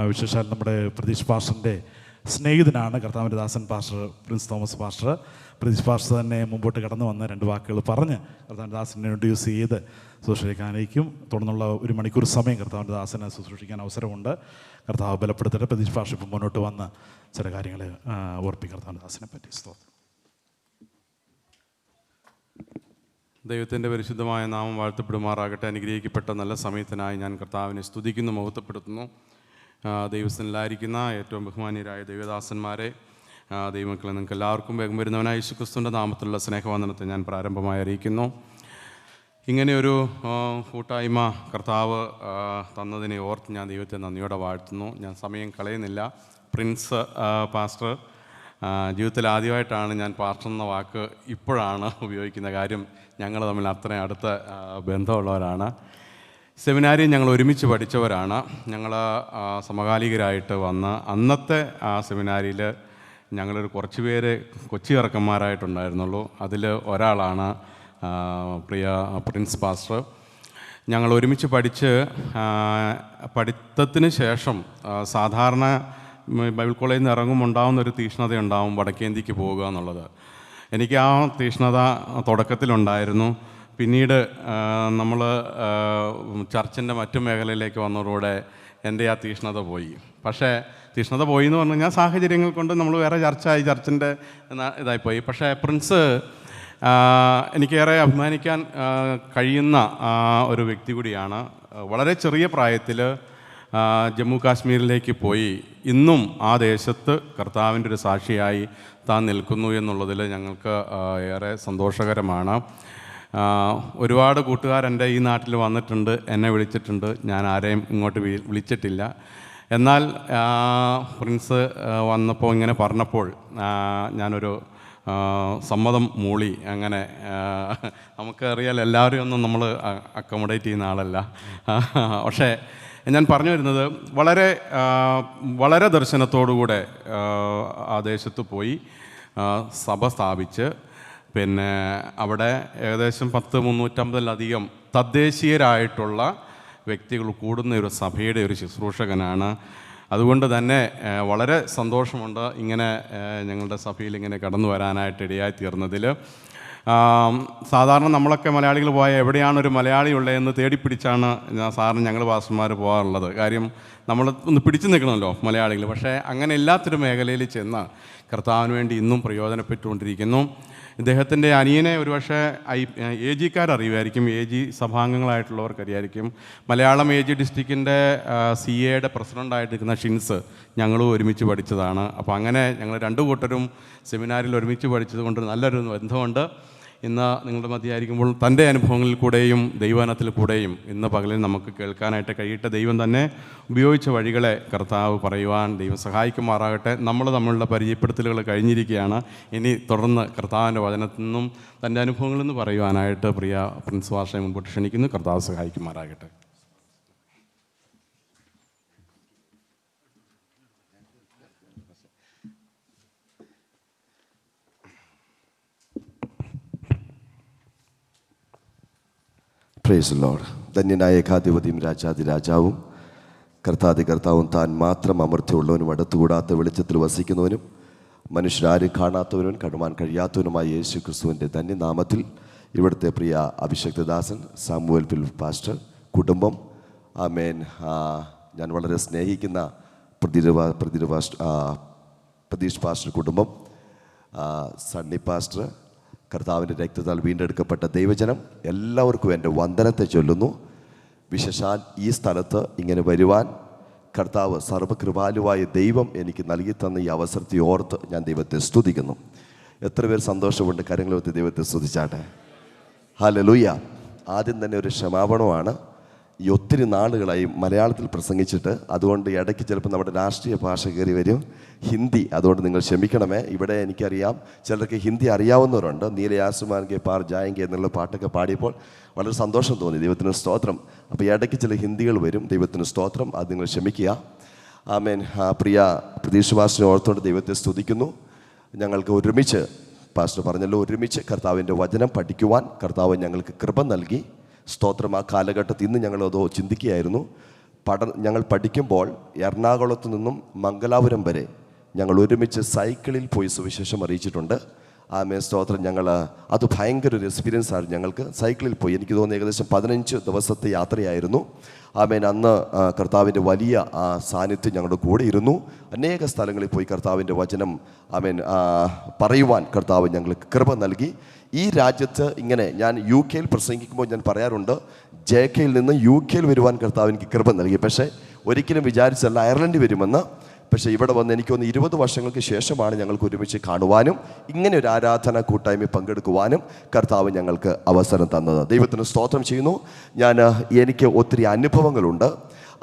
വിശേഷാൽ നമ്മുടെ പ്രതീഷ് പാസ്റ്ററിൻ്റെ സ്നേഹിതനാണ് കർത്താവിൻ്റെ ദാസൻ pastor Prince Thomas pastor. Pratheesh pastor തന്നെ മുമ്പോട്ട് കടന്നു വന്ന് 2 വാക്കുകൾ പറഞ്ഞ് കർത്താവിൻ്റെ ദാസനെ ഇൻട്രൊഡ്യൂസ് ചെയ്ത് ശുശ്രൂഷിക്കാനായിരിക്കും. തുടർന്നുള്ള 1 മണിക്കൂർ സമയം കർത്താവിൻ്റെ ദാസനെ ശുശ്രൂഷിക്കാൻ അവസരമുണ്ട്. കർത്താവ് ബലപ്പെടുത്തട്ടെ. പ്രതീഷ് പാസ്റ്റർ ഇപ്പം മുന്നോട്ട് വന്ന് ചില കാര്യങ്ങൾ ഓർപ്പിക്കും കർത്താവിൻ്റെ ദാസനെ പറ്റി. സ്തോത്രം. ദൈവത്തിൻ്റെ പരിശുദ്ധമായ നാമം വാഴ്ത്തപ്പെടുമാറാകട്ടെ. അനുഗ്രഹിക്കപ്പെട്ട നല്ല സമയത്തിനായി ഞാൻ കർത്താവിനെ സ്തുതിക്കുന്നു, മഹത്വപ്പെടുത്തുന്നു. ദൈവസ്ഥനിലായിരിക്കുന്ന ഏറ്റവും ബഹുമാന്യരായ ദൈവദാസന്മാരെ, ദൈവമക്കളെ, നിങ്ങൾക്ക് എല്ലാവർക്കും വേഗം വരുന്നവനായ യേശുക്രിസ്തുവിൻ്റെ നാമത്തിലുള്ള സ്നേഹവന്ദനത്തെ ഞാൻ പ്രാരംഭമായി അറിയിക്കുന്നു. ഇങ്ങനെയൊരു കൂട്ടായ്മ കർത്താവ് തന്നതിനെ ഓർത്ത് ഞാൻ ദൈവത്തെ നന്ദിയോടെ വാഴ്ത്തുന്നു. ഞാൻ സമയം കളയുന്നില്ല. പ്രിൻസ് പാസ്റ്റർ, ജീവിതത്തിൽ ആദ്യമായിട്ടാണ് ഞാൻ പാസ്റ്റർ എന്ന വാക്ക് ഇപ്പോഴാണ് ഉപയോഗിക്കുന്ന. കാര്യം ഞങ്ങൾ തമ്മിൽ അത്രയും അടുത്ത ബന്ധമുള്ളവരാണ്. സെമിനാരിയിൽ ഞങ്ങൾ ഒരുമിച്ച് പഠിച്ചവരാണ്. ഞങ്ങൾ സമകാലികരായിട്ട് വന്ന് അന്നത്തെ ആ സെമിനാരിയിൽ ഞങ്ങളൊരു കുറച്ച് പേര് കൊച്ചി ഇറക്കന്മാരായിട്ടുണ്ടായിരുന്നുള്ളൂ. അതിൽ ഒരാളാണ് പ്രിയ പ്രിൻസ് പാസ്റ്റർ. ഞങ്ങൾ ഒരുമിച്ച് പഠിച്ച് പഠിത്തത്തിന് ശേഷം സാധാരണ ബൈബിൾ കോളേജിൽ നിന്ന് ഇറങ്ങുമ്പോൾ ഉണ്ടാകുന്നൊരു തീഷ്ണതയുണ്ടാവും വടക്കേന്ത്യക്ക് പോവുക എന്നുള്ളത്. എനിക്ക് ആ തീഷ്ണത തുടക്കത്തിലുണ്ടായിരുന്നു. പിന്നീട് നമ്മൾ ചർച്ചിൻ്റെ മറ്റു മേഖലയിലേക്ക് വന്നതോടെ എൻ്റെ ആ തീഷ്ണത പോയി. പക്ഷേ തീഷ്ണത പോയി എന്ന് പറഞ്ഞു കഴിഞ്ഞാൽ സാഹചര്യങ്ങൾ കൊണ്ട് നമ്മൾ വേറെ ചർച്ചിൻ്റെ ഇതായിപ്പോയി. പക്ഷേ പ്രിൻസ് എനിക്കേറെ അഭിമാനിക്കാൻ കഴിയുന്ന ഒരു വ്യക്തി കൂടിയാണ്. വളരെ ചെറിയ പ്രായത്തിൽ ജമ്മു കാശ്മീരിലേക്ക് പോയി ഇന്നും ആ ദേശത്ത് കർത്താവിൻ്റെ ഒരു സാക്ഷിയായി താൻ നിൽക്കുന്നു എന്നുള്ളതിൽ ഞങ്ങൾക്ക് ഏറെ സന്തോഷകരമാണ്. ഒരുപാട് കൂട്ടുകാരെൻ്റെ ഈ നാട്ടിൽ വന്നിട്ടുണ്ട്, എന്നെ വിളിച്ചിട്ടുണ്ട്. ഞാൻ ആരെയും ഇങ്ങോട്ട് വിളിച്ചിട്ടില്ല. എന്നാൽ പ്രിൻസ് വന്നപ്പോൾ ഇങ്ങനെ പറഞ്ഞപ്പോൾ ഞാനൊരു സമ്മതം മൂളി. അങ്ങനെ നമുക്കറിയാലോ, എല്ലാവരെയും ഒന്നും നമ്മൾ അക്കോമഡേറ്റ് ചെയ്യുന്ന ആളല്ല. പക്ഷേ ഞാൻ പറഞ്ഞു വരുന്നത് വളരെ ദർശനത്തോടുകൂടെ ആ ദേശത്ത് പോയി സഭ സ്ഥാപിച്ച് പിന്നെ അവിടെ ഏകദേശം 350-ലധികം തദ്ദേശീയരായിട്ടുള്ള വ്യക്തികൾ കൂടുന്ന ഒരു സഭയുടെ ഒരു ശുശ്രൂഷകനാണ്. അതുകൊണ്ട് തന്നെ വളരെ സന്തോഷമുണ്ട് ഇങ്ങനെ ഞങ്ങളുടെ സഭയിൽ ഇങ്ങനെ കടന്നു വരാനായിട്ട് ഇടയായി തീർന്നതിൽ. സാധാരണ നമ്മളൊക്കെ മലയാളികൾ പോയാൽ എവിടെയാണ് ഒരു മലയാളി ഉള്ളതെന്ന് തേടിപ്പിടിച്ചാണ് സാറിന് ഞങ്ങൾ പാസ്റ്റർമാർ പോകാറുള്ളത്. കാര്യം നമ്മൾ ഒന്ന് പിടിച്ചു നിൽക്കണമല്ലോ മലയാളികൾ. പക്ഷേ അങ്ങനെ എല്ലാത്തൊരു മേഖലയിൽ ചെന്ന് കർത്താവിന് വേണ്ടി ഇന്നും പ്രയോജനപ്പെട്ടുകൊണ്ടിരിക്കുന്നു. ഇദ്ദേഹത്തിൻ്റെ അനിയനെ ഒരുപക്ഷെ AG അറിയുമായിരിക്കും, AG സഭാംഗങ്ങളായിട്ടുള്ളവർക്കറിയായിരിക്കും. Malayalam AG ഡിസ്ട്രിക്റ്റിൻ്റെ CAയുടെ പ്രസിഡൻ്റായിട്ടിരിക്കുന്ന Shins ഞങ്ങളും ഒരുമിച്ച് പഠിച്ചതാണ്. അപ്പോൾ അങ്ങനെ ഞങ്ങൾ 2 കൂട്ടരും സെമിനാരിൽ ഒരുമിച്ച് പഠിച്ചത് കൊണ്ട് നല്ലൊരു ബന്ധമുണ്ട്. ഇന്ന് നിങ്ങളുടെ മധ്യയായിരിക്കുമ്പോൾ തൻ്റെ അനുഭവങ്ങളിൽ കൂടെയും ദൈവവചനത്തിൽ കൂടെയും ഇന്ന് പകലിൽ നമുക്ക് കേൾക്കാനായിട്ട് കഴിയട്ടെ. ദൈവം തന്നെ ഉപയോഗിച്ച വഴികളെ കർത്താവ് പറയുവാൻ ദൈവം സഹായിക്കുമാറാകട്ടെ. നമ്മൾ തമ്മിലുള്ള പരിചയപ്പെടുത്തലുകൾ കഴിഞ്ഞിരിക്കുകയാണ്. ഇനി തുടർന്ന് കർത്താവിൻ്റെ വചനത്തിൽ നിന്നും തൻ്റെ അനുഭവങ്ങളിൽ നിന്ന് പറയുവാനായിട്ട് പ്രിയ പ്രിൻസ് പാസ്റ്ററെ മുൻപോട്ട് ക്ഷണിക്കുന്നു. കർത്താവ് സഹായിക്കുമാറാകട്ടെ. Praise Lord. ധന്യനായ ഏകാധിപതിയും രാജാതിരാജാവും കർത്താവും താൻ മാത്രം അമർത്തിയുള്ളവനും അടുത്തുകൂടാത്ത വെളിച്ചത്തിൽ വസിക്കുന്നവനും മനുഷ്യരാരും കാണാത്തവനും കടുമാൻ കഴിയാത്തവനുമായ യേശു ക്രിസ്തുവിൻ്റെ ധന്യനാമത്തിൽ ഇവിടുത്തെ പ്രിയ അഭിഷക്തദാസൻ സാമുവൽ ഫിലിപ്പ് പാസ്റ്റർ, കുടുംബം, ആമേൻ, ഞാൻ വളരെ സ്നേഹിക്കുന്ന പ്രതീഷ് പാസ്റ്റർ കുടുംബം, സണ്ണി പാസ്റ്റർ, കർത്താവിൻ്റെ രക്തത്താൽ വീണ്ടെടുക്കപ്പെട്ട ദൈവജനം, എല്ലാവർക്കും എൻ്റെ വന്ദനത്തെ ചൊല്ലുന്നു. വിശേഷാൽ ഈ സ്ഥലത്ത് ഇങ്ങനെ വരുവാൻ കർത്താവ് സർവ്വകൃപാലുവായ ദൈവം എനിക്ക് നൽകി തന്ന ഈ അവസരത്തെ ഓർത്ത് ഞാൻ ദൈവത്തെ സ്തുതിക്കുന്നു. എത്ര പേർ സന്തോഷമുണ്ട്? കരങ്ങളൊത്ത് ദൈവത്തെ സ്തുതിച്ചാട്ടെ. ഹല്ലേലൂയ. ആദ്യം തന്നെ ഒരു ക്ഷമാപണമാണ്. ഈ ഒത്തിരി നാളുകളായി മലയാളത്തിൽ പ്രസംഗിച്ചിട്ട്, അതുകൊണ്ട് ഇടയ്ക്ക് ചിലപ്പോൾ നമ്മുടെ രാഷ്ട്രീയ ഭാഷ കയറി വരും, ഹിന്ദി. അതുകൊണ്ട് നിങ്ങൾ ക്ഷമിക്കണമേ. ഇവിടെ എനിക്കറിയാം ചിലർക്ക് ഹിന്ദി അറിയാവുന്നവരുണ്ട്. നീലെ ആസുമാൻകെ പാർ ജായെങ്കെ എന്നുള്ള പാട്ടൊക്കെ പാടിയപ്പോൾ വളരെ സന്തോഷം തോന്നി. ദൈവത്തിന് സ്തോത്രം. അപ്പോൾ ഇടയ്ക്ക് ചില ഹിന്ദികൾ വരും. ദൈവത്തിന് സ്തോത്രം. അത് നിങ്ങൾ ക്ഷമിക്കുക. ആമേൻ. പ്രിയ പ്രതീഷ് പാസ്റ്ററിനെ ഓർത്തുകൊണ്ട് ദൈവത്തെ സ്തുതിക്കുന്നു. ഞങ്ങൾക്ക് ഒരുമിച്ച്, പാസ്റ്റർ പറഞ്ഞല്ലോ, ഒരുമിച്ച് കർത്താവിൻ്റെ വചനം പഠിക്കുവാൻ കർത്താവ് ഞങ്ങൾക്ക് കൃപ നൽകി. സ്തോത്രം. ആ കാലഘട്ടത്തിൽ ഇന്ന് ഞങ്ങളതോ ചിന്തിക്കുകയായിരുന്നു. ഞങ്ങൾ പഠിക്കുമ്പോൾ എറണാകുളത്ത് നിന്നും മംഗലാപുരം വരെ ഞങ്ങൾ ഒരുമിച്ച് സൈക്കിളിൽ പോയി സുവിശേഷം അറിയിച്ചിട്ടുണ്ട്. ആമേൻ, സ്തോത്രം. അത് ഭയങ്കര ഒരു എക്സ്പീരിയൻസ് ആയിരുന്നു ഞങ്ങൾക്ക്. സൈക്കിളിൽ പോയി, എനിക്ക് തോന്നുന്നു ഏകദേശം 15 ദിവസത്തെ യാത്രയായിരുന്നു. ആമേൻ, അന്ന് കർത്താവിൻ്റെ വലിയ സാന്നിധ്യം ഞങ്ങളുടെ കൂടെ ഇരുന്നു. അനേക സ്ഥലങ്ങളിൽ പോയി കർത്താവിൻ്റെ വചനം ആമേൻ പറയുവാൻ കർത്താവ് ഞങ്ങൾക്ക് കൃപ നൽകി. ഈ രാജ്യത്ത് ഇങ്ങനെ ഞാൻ UK പ്രസംഗിക്കുമ്പോൾ ഞാൻ പറയാറുണ്ട്, JK നിന്ന് UK വരുവാൻ കർത്താവ് എനിക്ക് കൃപ നൽകി. പക്ഷേ ഒരിക്കലും വിചാരിച്ചല്ല അയർലൻഡ് വരുമെന്ന്. പക്ഷേ ഇവിടെ വന്ന് എനിക്കൊന്ന് 20 വർഷങ്ങൾക്ക് ശേഷമാണ് ഞങ്ങൾക്ക് ഒരുമിച്ച് കാണുവാനും ഇങ്ങനെ ഒരു ആരാധന കൂട്ടായ്മ പങ്കെടുക്കുവാനും കർത്താവ് ഞങ്ങൾക്ക് അവസരം തന്നത്. ദൈവത്തിന് സ്തോത്രം ചെയ്യുന്നു. എനിക്ക് ഒത്തിരി അനുഭവങ്ങളുണ്ട്.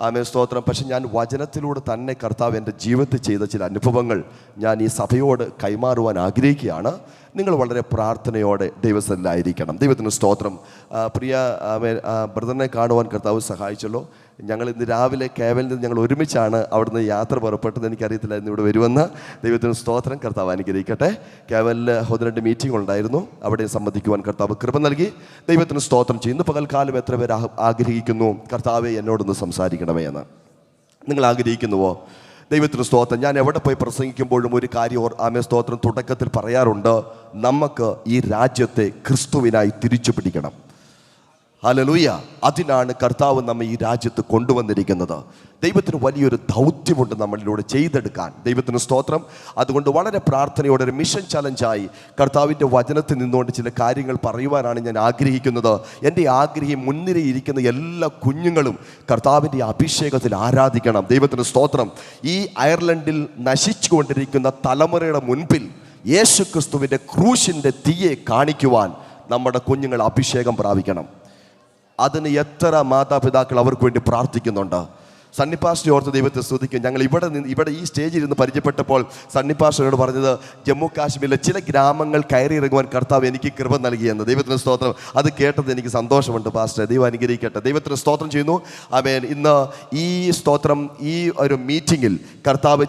ആമേൻ, സ്തോത്രം. പക്ഷെ ഞാൻ വചനത്തിലൂടെ തന്നെ കർത്താവ് എൻ്റെ ജീവിതത്തിൽ ചെയ്ത ചില അനുഭവങ്ങൾ ഞാൻ ഈ സഭയോട് കൈമാറുവാൻ ആഗ്രഹിക്കുകയാണ്. നിങ്ങൾ വളരെ പ്രാർത്ഥനയോടെ ദൈവസന്നിധിയിലായിരിക്കണം. ദൈവത്തിന് സ്തോത്രം. പ്രിയ ബ്രദറിനെ കാണുവാൻ കർത്താവ് സഹായിച്ചല്ലോ. ഞങ്ങൾ ഇന്ന് രാവിലെ കേവലിൽ നിന്ന് ഞങ്ങൾ ഒരുമിച്ചാണ് അവിടുന്ന് യാത്ര പുറപ്പെട്ടത്. എനിക്കറിയത്തില്ലായിരുന്നു ഇവിടെ വരുമെന്ന്. ദൈവത്തിന് സ്തോത്രം. കർത്താവ് അനുഗ്രഹിക്കട്ടെ. കേവലിൽ 1-2 മീറ്റിംഗ് ഉണ്ടായിരുന്നു, അവിടെ സംബന്ധിക്കുവാൻ കർത്താവ് കൃപ നൽകി. ദൈവത്തിന് സ്തോത്രം ചെയ്യുന്നു. പകൽക്കാലം എത്ര പേർ ആഗ്രഹിക്കുന്നു കർത്താവെ എന്നോടൊന്ന് സംസാരിക്കണമേ എന്ന്? നിങ്ങൾ ആഗ്രഹിക്കുന്നുവോ? ദൈവത്തിന് സ്തോത്രം. ഞാൻ എവിടെ പോയി പ്രസംഗിക്കുമ്പോഴും ഒരു കാര്യം ആമേൻ, സ്തോത്രം, തുടക്കത്തിൽ പറയാറുണ്ട്, നമുക്ക് ഈ രാജ്യത്തെ ക്രിസ്തുവിനായി തിരിച്ചു പിടിക്കണം. ഹല്ലേലൂയ. അതിനാണ് കർത്താവ് നമ്മെ ഈ രാജ്യത്ത് കൊണ്ടുവന്നിരിക്കുന്നത്. ദൈവത്തിന് വലിയൊരു ദൗത്യമുണ്ട് നമ്മളിലൂടെ ചെയ്തെടുക്കാൻ. ദൈവത്തിന് സ്തോത്രം. അതുകൊണ്ട് വളരെ പ്രാർത്ഥനയോടെ ഒരു മിഷൻ ചലഞ്ചായി കർത്താവിൻ്റെ വചനത്തിൽ നിന്നുകൊണ്ട് ചില കാര്യങ്ങൾ പറയുവാനാണ് ഞാൻ ആഗ്രഹിക്കുന്നത്. എൻ്റെ ആഗ്രഹം മുൻനിരയിരിക്കുന്ന എല്ലാ കുഞ്ഞുങ്ങളും കർത്താവിൻ്റെ അഭിഷേകത്തിൽ ആരാധിക്കണം. ദൈവത്തിന് സ്തോത്രം. ഈ അയർലൻഡിൽ നശിച്ചുകൊണ്ടിരിക്കുന്ന തലമുറയുടെ മുൻപിൽ യേശു ക്രിസ്തുവിൻ്റെ ക്രൂശിൻ്റെ തീയെ കാണിക്കുവാൻ നമ്മുടെ കുഞ്ഞുങ്ങൾ അഭിഷേകം പ്രാപിക്കണം. അതിന് എത്ര മാതാപിതാക്കൾ അവർക്ക് വേണ്ടി പ്രാർത്ഥിക്കുന്നുണ്ട്. സണ്ണിപ്പാസ്റ്റർ ഓർത്ത് ദൈവത്തെ സ്തുതിക്കും. ഞങ്ങൾ ഇവിടെ ഈ സ്റ്റേജിൽ ഇരുന്ന് പരിചയപ്പെട്ടപ്പോൾ സണ്ണിപ്പാസ്റ്ററോട് പറഞ്ഞത്, ജമ്മു കാശ്മീരിലെ ചില ഗ്രാമങ്ങൾ കയറി ഇറങ്ങുവാൻ കർത്താവ് എനിക്ക് കൃപ നൽകിയെന്ന്. ദൈവത്തിന് സ്തോത്രം. അത് കേട്ടത് എനിക്ക് സന്തോഷമുണ്ട് പാസ്റ്റർ. ദൈവം അനുഗ്രഹിക്കട്ടെ. ദൈവത്തിന് സ്തോത്രം ചെയ്യുന്നു. ആമേൻ. ഇന്ന് ഈ സ്തോത്രം, ഈ ഒരു മീറ്റിങ്ങിൽ കർത്താവ്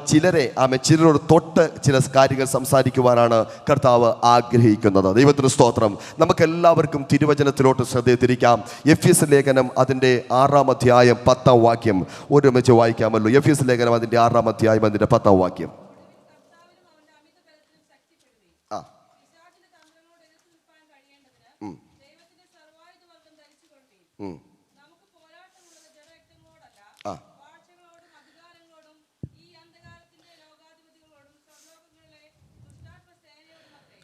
ചിലരോട് തൊട്ട് ചില കാര്യങ്ങൾ സംസാരിക്കുവാനാണ് കർത്താവ് ആഗ്രഹിക്കുന്നത്. ദൈവത്തിന് സ്തോത്രം. നമുക്കെല്ലാവർക്കും തിരുവചനത്തിലോട്ട് ശ്രദ്ധ എഫെസ്യ ലേഖനം അതിൻ്റെ 6-ാം അധ്യായം 10-ാം വാക്യം ഒരുമിച്ച് വായിക്കാമല്ലോ. എഫെസ്യ ലേഖനം അതിൻ്റെ 6-ാം അധ്യായം അതിൻ്റെ 10-ാം വാക്യം.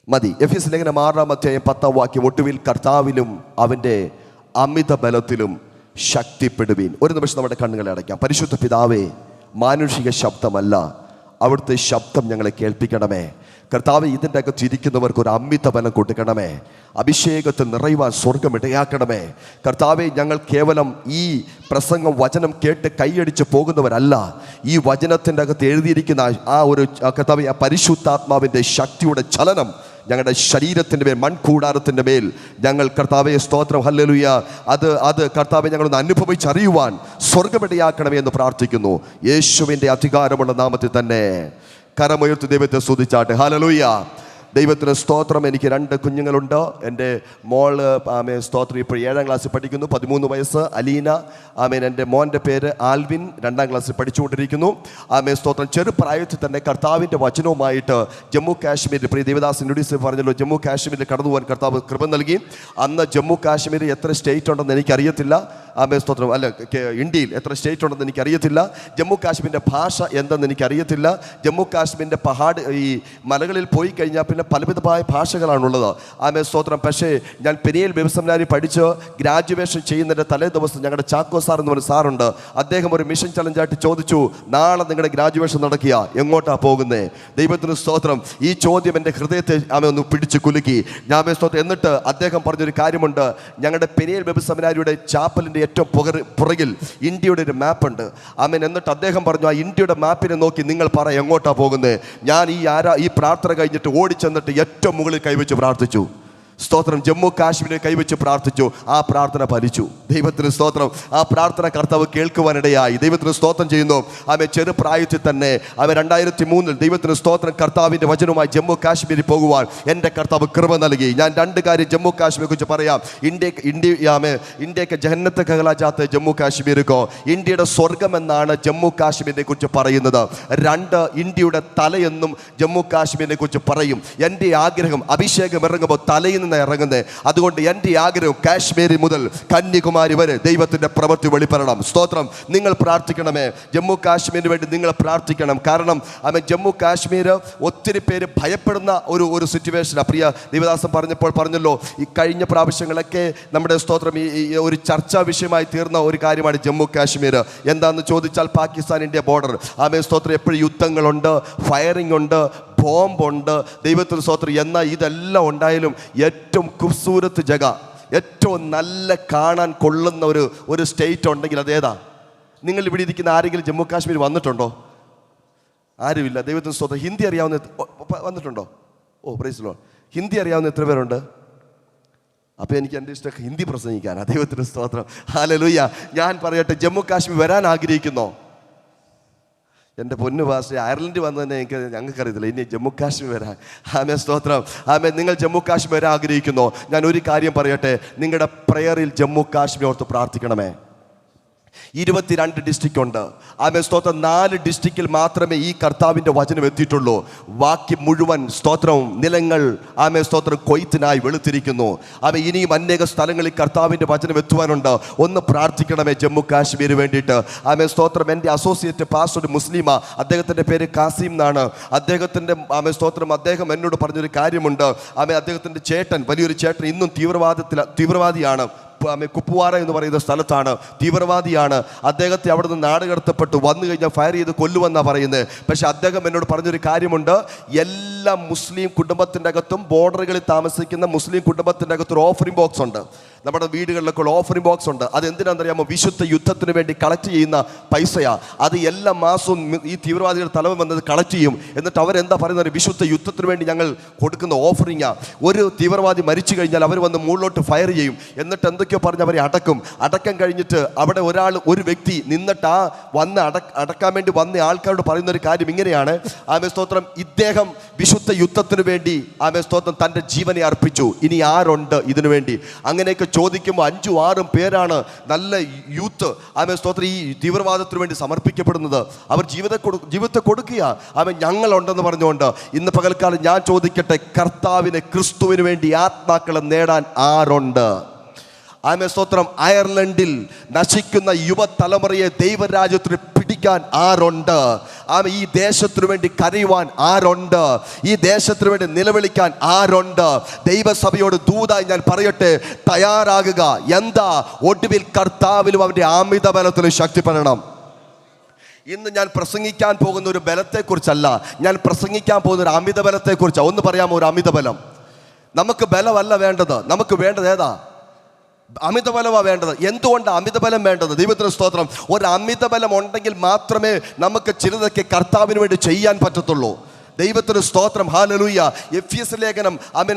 മതി. എഫെസ്യ ലേഖനം 6-ാം അധ്യായം 10-ാം വാക്യം. ഒടുവിൽ കർത്താവിലും അവൻ്റെ അമിത ബലത്തിലും ശക്തിപ്പെടുവീൻ. ഒരു നിമിഷം നമ്മുടെ കണ്ണുകളെ അടയ്ക്കാം. പരിശുദ്ധ പിതാവേ, മാനുഷിക ശബ്ദമല്ല, അവിടുത്തെ ശബ്ദം ഞങ്ങളെ കേൾപ്പിക്കണമേ. കർത്താവ്, ഇതിൻ്റെ അകത്ത് ഇരിക്കുന്നവർക്ക് ഒരു അമിത ബലം കൊടുക്കണമേ. അഭിഷേകത്തിൽ നിറയുവാൻ സ്വർഗം ഇടയാക്കണമേ. കർത്താവെ, ഞങ്ങൾ കേവലം ഈ പ്രസംഗം വചനം കേട്ട് കൈയടിച്ച് പോകുന്നവരല്ല. ഈ വചനത്തിൻ്റെ അകത്ത് എഴുതിയിരിക്കുന്ന കർത്താവെ, ആ പരിശുദ്ധാത്മാവിൻ്റെ ശക്തിയുടെ ചലനം ഞങ്ങളുടെ ശരീരത്തിൻ്റെ മേൽ, മൺകൂടാരത്തിൻ്റെ മേൽ ഞങ്ങൾ കർത്താവെ സ്തോത്രം, ഹല്ലേലൂയ, അത് കർത്താവെ ഞങ്ങളൊന്ന് അനുഭവിച്ചറിയുവാൻ സ്വർഗമിടയാക്കണമേ എന്ന് പ്രാർത്ഥിക്കുന്നു. യേശുവിൻ്റെ അധികാരമുള്ള നാമത്തിൽ തന്നെ കരമുയർത്തി ദൈവത്തെ സ്തുതിച്ചാട്ടെ. ഹല്ലേലൂയ. ദൈവത്തിന് സ്തോത്രം. എനിക്ക് 2 കുഞ്ഞുങ്ങളുണ്ട്. എൻ്റെ മോള് ആമേൻ സ്തോത്രം ഇപ്പോൾ 7-ാം ക്ലാസ്സിൽ പഠിക്കുന്നു, 13 വയസ്സ്, അലീന. ആമേൻ. എൻ്റെ മോൻ്റെ പേര് ആൽവിൻ, 2-ാം ക്ലാസ്സിൽ പഠിച്ചുകൊണ്ടിരിക്കുന്നു. ആമേൻ സ്തോത്രം. ചെറുപ്രായത്തിൽ തന്നെ കർത്താവിൻ്റെ വചനവുമായിട്ട് ജമ്മു കാശ്മീരിൽ, പ്രിയ ദേവദാസ് ന്യൂഡിസ് പറഞ്ഞല്ലോ, ജമ്മു കാശ്മീരിൽ കടന്നു പോകാൻ കർത്താവ് കൃപ നൽകി. അന്ന് ജമ്മു കാശ്മീരിൽ എത്ര സ്റ്റേറ്റ് ഉണ്ടെന്ന് എനിക്കറിയത്തില്ല. ആമേൻ സ്തോത്രം. ഇന്ത്യയിൽ എത്ര സ്റ്റേറ്റ് ഉണ്ടെന്ന് എനിക്കറിയത്തില്ല. ജമ്മു കാശ്മീരിൻ്റെ ഭാഷ എന്തെന്ന് എനിക്കറിയത്തില്ല. ജമ്മു കാശ്മീരിൻ്റെ ഈ മലകളിൽ പോയി കഴിഞ്ഞാൽ പിന്നെ പലവിധമായ ഭാഷകളാണുള്ളത്. ആമേൻ സ്തോത്രം. പക്ഷേ ഞാൻ പെരിയൽ ബൈബിൾ പഠിച്ച് ഗ്രാജുവേഷൻ ചെയ്യുന്നതിൻ്റെ തലേ ദിവസം ഞങ്ങളുടെ ചാക്കോ സാർ എന്ന് പറഞ്ഞ സാറുണ്ട്. അദ്ദേഹം ഒരു മിഷൻ ചലഞ്ചായിട്ട് ചോദിച്ചു, നാളെ നിങ്ങളുടെ ഗ്രാജുവേഷൻ നടക്കുക, എങ്ങോട്ടാ പോകുന്നേ? ദൈവത്തിന് സ്തോത്രം. ഈ ചോദ്യം എൻ്റെ ഹൃദയത്തെ ഒന്ന് പിടിച്ച് കുലുക്കി. ഞാൻ സ്തോത്രം. എന്നിട്ട് അദ്ദേഹം പറഞ്ഞൊരു കാര്യമുണ്ട്, ഞങ്ങളുടെ പെരിയൽ ബൈബിൾ സെമിനാരിയുടെ ചാപ്പലിൻ്റെ ഏറ്റവും പുറകിൽ ഇന്ത്യയുടെ ഒരു മാപ്പുണ്ട്. ആമേൻ. എന്നിട്ട് അദ്ദേഹം പറഞ്ഞു, ആ ഇന്ത്യയുടെ മാപ്പിനെ നോക്കി നിങ്ങൾ പറ എങ്ങോട്ടാ പോകുന്നത്. ഞാൻ ഈ പ്രാർത്ഥന കഴിഞ്ഞിട്ട് ഓടിച്ചെന്നിട്ട് ഏറ്റവും മുകളിൽ കൈവച്ച് പ്രാർത്ഥിച്ചു. സ്തോത്രം. ജമ്മു കാശ്മീരെ കൈവച്ച് പ്രാർത്ഥിച്ചു, ആ പ്രാർത്ഥന ഫലിച്ചു. ദൈവത്തിന് സ്തോത്രം. ആ പ്രാർത്ഥന കർത്താവ് കേൾക്കുവാനിടയായി. ദൈവത്തിന് സ്തോത്രം ചെയ്യുന്നു. ആമേ ചെറുപ്രായത്തിൽ തന്നെ 2003 ദൈവത്തിന് സ്തോത്രം കർത്താവിൻ്റെ വചനവുമായി ജമ്മു കാശ്മീരിൽ പോകുവാൻ എൻ്റെ കർത്താവ് കൃപ നൽകി. ഞാൻ 2 കാര്യം ജമ്മു കാശ്മീരെ കുറിച്ച് പറയാം. ഇന്ത്യക്ക് ജഹന്നത്തെ കഹലാജാത്തെ ജമ്മു കാശ്മീർക്കോ, ഇന്ത്യയുടെ സ്വർഗം എന്നാണ് ജമ്മു കാശ്മീരിനെ കുറിച്ച് പറയുന്നത്. 2 ഇന്ത്യയുടെ തലയെന്നും ജമ്മു കാശ്മീരിനെ കുറിച്ച് പറയും. എൻ്റെ ആഗ്രഹം അഭിഷേകം ഇറങ്ങുമ്പോൾ തലയിൽ നിന്ന് ഇറങ്ങുന്നത്. അതുകൊണ്ട് എൻ്റെ ആഗ്രഹം കാശ്മീരി മുതൽ കന്യാകുമാരി വരെ ദൈവത്തിൻ്റെ പ്രവൃത്തി വെളിപ്പെടണം. സ്തോത്രം. നിങ്ങൾ പ്രാർത്ഥിക്കണമേ, ജമ്മു കാശ്മീരിന് വേണ്ടി നിങ്ങൾ പ്രാർത്ഥിക്കണം. കാരണം ജമ്മു കാശ്മീർ ഒത്തിരി പേര് ഭയപ്പെടുന്ന ഒരു സിറ്റുവേഷനാണ്. പ്രിയ ദേവദാസൻ പറഞ്ഞല്ലോ, ഈ കഴിഞ്ഞ പ്രാവശ്യങ്ങളൊക്കെ നമ്മുടെ സ്തോത്രം ഈ ഒരു ചർച്ചാ വിഷയമായി തീർന്ന ഒരു കാര്യമാണ് ജമ്മു കാശ്മീർ. എന്താണെന്ന് ചോദിച്ചാൽ പാകിസ്ഥാൻ ഇന്ത്യ ബോർഡർ. സ്തോത്രം എപ്പോഴും യുദ്ധങ്ങളുണ്ട്, ഫയറിംഗ് ഉണ്ട്, ബോംബുണ്ട്. ദൈവത്തിന് സ്തോത്രം. എന്നാൽ ഇതെല്ലാം ഉണ്ടായാലും ഏറ്റവും ഖൂബ്സൂരത്ത് ജഗ, ഏറ്റവും നല്ല കാണാൻ കൊള്ളുന്ന ഒരു സ്റ്റേറ്റ് ഉണ്ടെങ്കിൽ അതേതാ? നിങ്ങൾ ഇവിടെ ഇരിക്കുന്ന ആരെങ്കിലും ജമ്മു കാശ്മീർ വന്നിട്ടുണ്ടോ? ആരുമില്ല. ദൈവത്തിന് സ്തോത്രം. ഹിന്ദി അറിയാവുന്ന വന്നിട്ടുണ്ടോ? ഓ പ്രൈസ് ലോർഡ്. ഹിന്ദി അറിയാവുന്ന എത്ര പേരുണ്ട്? അപ്പോൾ എനിക്ക് എൻ്റെ ഇഷ്ടം ഹിന്ദി പ്രസംഗിക്കാനാണ്. ദൈവത്തിന് സ്തോത്രം. ഹല്ലേലൂയ. ഞാൻ പറയട്ടെ, ജമ്മു കാശ്മീർ വരാൻ ആഗ്രഹിക്കുന്നോ? എൻ്റെ പൊന്നു പാസ്റ്റർ, അയർലൻഡ് വന്നു തന്നെ ഞങ്ങൾക്കറിയത്തില്ല, ഇനി ജമ്മു കാശ്മീർ വരാൻ. ആമേ സ്തോത്രം. ആമേ നിങ്ങൾ ജമ്മു കാശ്മീർ വരാൻ ആഗ്രഹിക്കുന്നോ? ഞാൻ ഒരു കാര്യം പറയട്ടെ, നിങ്ങളുടെ പ്രയറിൽ ജമ്മു കാശ്മീർ ഓർത്ത് പ്രാർത്ഥിക്കണമേ. 22 ഡിസ്ട്രിക്റ്റ് ഉണ്ട്. ആമേ സ്തോത്രം. 4 ഡിസ്ട്രിക്റ്റിൽ മാത്രമേ ഈ കർത്താവിൻ്റെ വചനം എത്തിയിട്ടുള്ളൂ. ബാക്കി മുഴുവൻ സ്തോത്രവും നിലങ്ങൾ ആമേ സ്തോത്രം കൊയ്ത്തിനായി വെളുത്തിരിക്കുന്നു. ആമേ ഇനിയും അനേക സ്ഥലങ്ങളിൽ കർത്താവിൻ്റെ വചനം എത്തുവാനുണ്ട്. ഒന്ന് പ്രാർത്ഥിക്കണമേ ജമ്മു കാശ്മീർ വേണ്ടിയിട്ട്. ആമേ സ്തോത്രം. എൻ്റെ അസോസിയേറ്റ് പാസ്റ്റർ ഒരു മുസ്ലിമാ, അദ്ദേഹത്തിൻ്റെ പേര് കാസിം എന്നാണ്. അദ്ദേഹത്തിൻ്റെ ആമേ സ്തോത്രം അദ്ദേഹം എന്നോട് പറഞ്ഞൊരു കാര്യമുണ്ട്. ആമേ അദ്ദേഹത്തിൻ്റെ ചേട്ടൻ, വലിയൊരു ചേട്ടൻ ഇന്നും തീവ്രവാദിയാണ്. കുപ്വാര എന്ന് പറയുന്ന സ്ഥലത്താണ്, തീവ്രവാദിയാണ്. അദ്ദേഹത്തെ അവിടെ നിന്ന് നാടുകടത്തപ്പെട്ടു, വന്നു കഴിഞ്ഞാൽ ഫയർ ചെയ്ത് കൊല്ലുമെന്നാണ് പറയുന്നത്. പക്ഷെ അദ്ദേഹം എന്നോട് പറഞ്ഞൊരു കാര്യമുണ്ട്, എല്ലാ മുസ്ലിം കുടുംബത്തിൻ്റെ അകത്തും, ബോർഡറുകളിൽ താമസിക്കുന്ന മുസ്ലിം കുടുംബത്തിൻ്റെ അകത്തൊരു ഓഫറിംഗ് ബോക്സ് ഉണ്ട്. നമ്മുടെ വീടുകളിലൊക്കെ ഉള്ള ഓഫറിംഗ് ബോക്സ് ഉണ്ട്. അത് എന്തിനാണെന്നറിയാമോ? വിശുദ്ധ യുദ്ധത്തിന് വേണ്ടി കളക്ട് ചെയ്യുന്ന പൈസയാണ്. അത് എല്ലാ മാസവും ഈ തീവ്രവാദികളുടെ തലവൻ വന്നത് കളക്ട് ചെയ്യും. എന്നിട്ട് അവരെന്താ പറയുന്നത്? വിശുദ്ധ യുദ്ധത്തിന് വേണ്ടി ഞങ്ങൾ കൊടുക്കുന്ന ഓഫറിങ്ങാണ്. ഒരു തീവ്രവാദി മരിച്ചു കഴിഞ്ഞാൽ അവർ വന്ന് മുകളിലോട്ട് ഫയർ ചെയ്യും. എന്നിട്ട് എന്തൊക്കെയോ പറഞ്ഞ് അവരെ അടക്കം കഴിഞ്ഞിട്ട് അവിടെ ഒരു വ്യക്തി നിന്നിട്ട് ആ അടക്കാൻ വേണ്ടി വന്ന ആൾക്കാരോട് പറയുന്നൊരു കാര്യം ഇങ്ങനെയാണ്: ആമേ സ്തോത്രം, ഇദ്ദേഹം വിശുദ്ധ യുദ്ധത്തിന് വേണ്ടി ആമേ സ്തോത്രം തൻ്റെ ജീവനെ അർപ്പിച്ചു, ഇനി ആരുണ്ട് ഇതിനു വേണ്ടി? അങ്ങനെയൊക്കെ ചോദിക്കുമ്പോൾ 5-6 പേരാണ് നല്ല യൂത്ത് ആമേ സ്തോത്രം ഈ തീവ്രവാദത്തിന് വേണ്ടി സമർപ്പിക്കപ്പെടുന്നത്. അവർ ജീവിതത്തെ കൊടുക്കുക. ആമേ ഞങ്ങളുണ്ടെന്ന് പറഞ്ഞുകൊണ്ട് ഇന്ന് പകൽക്കാലം ഞാൻ ചോദിക്കട്ടെ, കർത്താവിനെ ക്രിസ്തുവിന് വേണ്ടി ആത്മാക്കളെ നേടാൻ ആരുണ്ട്? ആമേ സ്തോത്രം. അയർലൻഡിൽ നശിക്കുന്ന യുവതലമുറയെ ദൈവരാജ്യത്തിന് പിടിക്കാൻ ആരുണ്ട്? ആമേ ഈ ദേശത്തിനു വേണ്ടി കരയുവാൻ ആരുണ്ട്? ഈ ദേശത്തിനു വേണ്ടി നിലവിളിക്കാൻ ആരുണ്ട്? ദൈവസഭയോട് ദൂതായി ഞാൻ പറയട്ടെ, തയ്യാറാകുക. എന്താ? ഒടുവിൽ കർത്താവിലും അവൻ്റെ അമിത ബലത്തിലും ശക്തിപ്പെടണം. ഇന്ന് ഞാൻ പ്രസംഗിക്കാൻ പോകുന്ന ഒരു ബലത്തെക്കുറിച്ചല്ല, ഞാൻ പ്രസംഗിക്കാൻ പോകുന്ന ഒരു അമിത ബലത്തെക്കുറിച്ചാണ്. ഒന്ന് പറയാമോ? ഒരു അമിത ബലം. നമുക്ക് ബലമല്ല വേണ്ടത്, നമുക്ക് വേണ്ടത് ഏതാ? അമിതബലമാണ് വേണ്ടത്. എന്തുകൊണ്ടാണ് അമിതബലം വേണ്ടത്? ദൈവത്തിന് സ്തോത്രം. ഒരു അമിതബലം ഉണ്ടെങ്കിൽ മാത്രമേ നമുക്ക് ചിലതൊക്കെ കർത്താവിന് വേണ്ടി ചെയ്യാൻ പറ്റത്തുള്ളൂ. ദൈവത്തിന് സ്തോത്രം. ഹല്ലേലൂയ. എഫെസ്യ ലേഖനം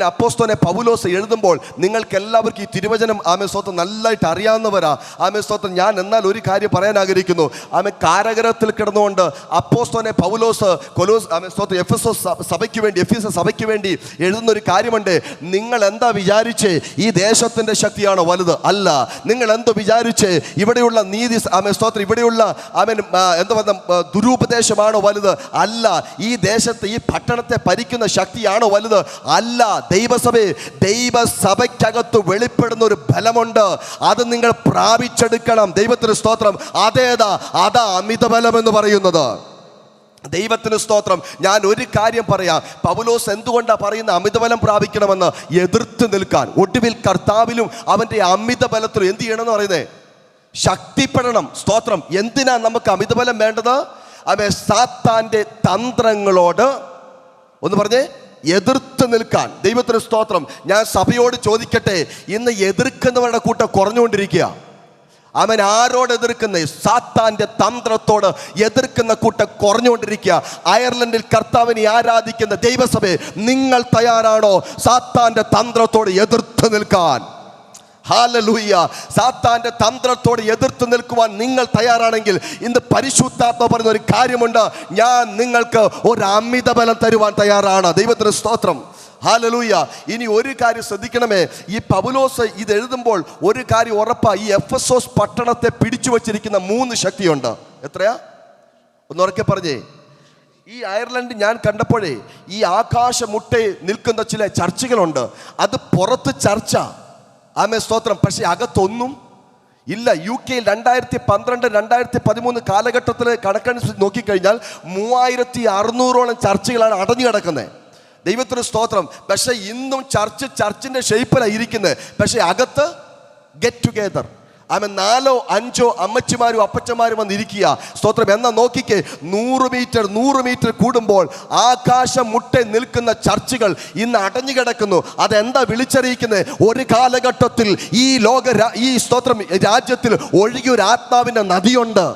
അപ്പോസ്തലനായ പൗലോസ് എഴുതുമ്പോൾ നിങ്ങൾക്ക് എല്ലാവർക്കും ഈ തിരുവചനം ആമേ സ്തോത്രം നല്ലതായിട്ട് അറിയാവുന്നവരാ. ആമേ സ്തോത്രം. ഞാൻ എന്നാൽ ഒരു കാര്യം പറയാൻ ആഗ്രഹിക്കുന്നു. ആമേ കാരാഗൃഹത്തിൽ കിടന്നുകൊണ്ട് അപ്പോസ്തലനായ പൗലോസ് ആമേ സ്തോത്രം എഫെസ്യ സഭയ്ക്ക് വേണ്ടി എഴുതുന്ന ഒരു കാര്യമുണ്ട്. നിങ്ങൾ എന്താ വിചാരിച്ചേ ഈ ദേശത്തിൻ്റെ ശക്തിയാണോ വലുത്? അല്ല. നിങ്ങൾ എന്തോ വിചാരിച്ചേ ഇവിടെയുള്ള നീതി ആമേ സ്തോത്രം ഇവിടെയുള്ള ആമേ എന്താ പറയുക ദുരുപദേശമാണോ വലുത്? അല്ല. ഈ ദേശത്തെ ഈ പട്ടണത്തെ ഭരിക്കുന്ന ശക്തിയാണോ വലുത്? അല്ല. ദൈവസഭയ്ക്കകത്ത് വെളിപ്പെടുന്ന ഒരു ബലമുണ്ട്, അത് നിങ്ങൾ പ്രാപിച്ചെടുക്കണം. ദൈവത്തിന് സ്തോത്രം. അതാ അമിത ബലം എന്ന് പറയുന്നത്. ദൈവത്തിന് സ്തോത്രം. ഞാൻ ഒരു കാര്യം പറയാം. പൗലോസ് എന്തുകൊണ്ടാണ് പറയുന്ന അമിതബലം പ്രാപിക്കണമെന്ന്? എതിർത്ത് നിൽക്കാൻ. ഒടുവിൽ കർത്താവിലും അവൻ്റെ അമിത ബലത്തിലും എന്ത് ചെയ്യണമെന്ന് പറയുന്നത്? ശക്തിപ്പെടണം. സ്തോത്രം. എന്തിനാ നമുക്ക് അമിതബലം വേണ്ടത്? അവൻ സാത്താൻ്റെ തന്ത്രങ്ങളോട് ഒന്ന് പറഞ്ഞേ, എതിർത്ത് നിൽക്കാൻ. ദൈവത്തിന് സ്തോത്രം. ഞാൻ സഭയോട് ചോദിക്കട്ടെ, ഇന്ന് എതിർക്കുന്നവരുടെ കൂട്ടം കുറഞ്ഞുകൊണ്ടിരിക്കുക. അവൻ ആരോട് എതിർക്കുന്നത്? സാത്താന്റെ തന്ത്രത്തോട് എതിർക്കുന്ന കൂട്ടം കുറഞ്ഞുകൊണ്ടിരിക്കുക. അയർലൻഡിൽ കർത്താവിനെ ആരാധിക്കുന്ന ദൈവസഭയെ, നിങ്ങൾ തയ്യാറാണോ സാത്താന്റെ തന്ത്രത്തോട് എതിർത്ത് നിൽക്കാൻ? ഹല്ലേലൂയ. സാത്താന്റെ തന്ത്രത്തോട് എതിർത്ത് നിൽക്കുവാൻ നിങ്ങൾ തയ്യാറാണെങ്കിൽ ഇന്ന് പരിശുദ്ധാത്മ പറയുന്ന ഒരു കാര്യമുണ്ട്, ഞാൻ നിങ്ങൾക്ക് ഒരു അമിത ബലം തരുവാൻ തയ്യാറാണ്. ദൈവത്തിന് സ്തോത്രം. ഹല്ലേലൂയ. ഇനി ഒരു കാര്യം ശ്രദ്ധിക്കണമേ, ഈ പൗലോസ് ഇത് എഴുതുമ്പോൾ ഒരു കാര്യം ഉറപ്പാ, ഈ എഫെസോസ് പട്ടണത്തെ പിടിച്ചു വച്ചിരിക്കുന്ന 3 ശക്തിയുണ്ട്. എത്രയാ? ഒന്നുറക്കെ പറഞ്ഞേ. ഈ അയർലൻഡ് ഞാൻ കണ്ടപ്പോഴേ ഈ ആകാശമുട്ടെ നിൽക്കുന്ന ചില ചർച്ചുകളുണ്ട്. അത് പുറത്ത് ചർച്ച, ആമേ സ്തോത്രം, പക്ഷെ അകത്തൊന്നും ഇല്ല. UK 2012-2013 കാലഘട്ടത്തിൽ കണക്കനുസരിച്ച് നോക്കിക്കഴിഞ്ഞാൽ 3600ഓളം ചർച്ചകളാണ് അടഞ്ഞു കിടക്കുന്നത്. ദൈവത്തിന് സ്തോത്രം. പക്ഷെ ഇന്നും ചർച്ചിന്റെ ഷേപ്പിലാണ് ഇരിക്കുന്നത്. പക്ഷെ അകത്ത് ഗെറ്റ് ടുഗെദർ, ആമേ 4-5 അമ്മച്ചിമാരും അപ്പച്ചമാരും വന്നിരിക്കുക. സ്തോത്രം. എന്നാൽ നോക്കിക്കേ, 100 മീറ്റർ കൂടുമ്പോൾ ആകാശം മുട്ടെ നിൽക്കുന്ന ചർച്ചുകൾ ഇന്ന് അടഞ്ഞു കിടക്കുന്നു. അതെന്താ വിളിച്ചറിയിക്കുന്നത്? ഒരു കാലഘട്ടത്തിൽ ഈ സ്തോത്രം രാജ്യത്തിൽ ഒഴുകിയൊരു ആത്മാവിൻ്റെ നദിയുണ്ട്.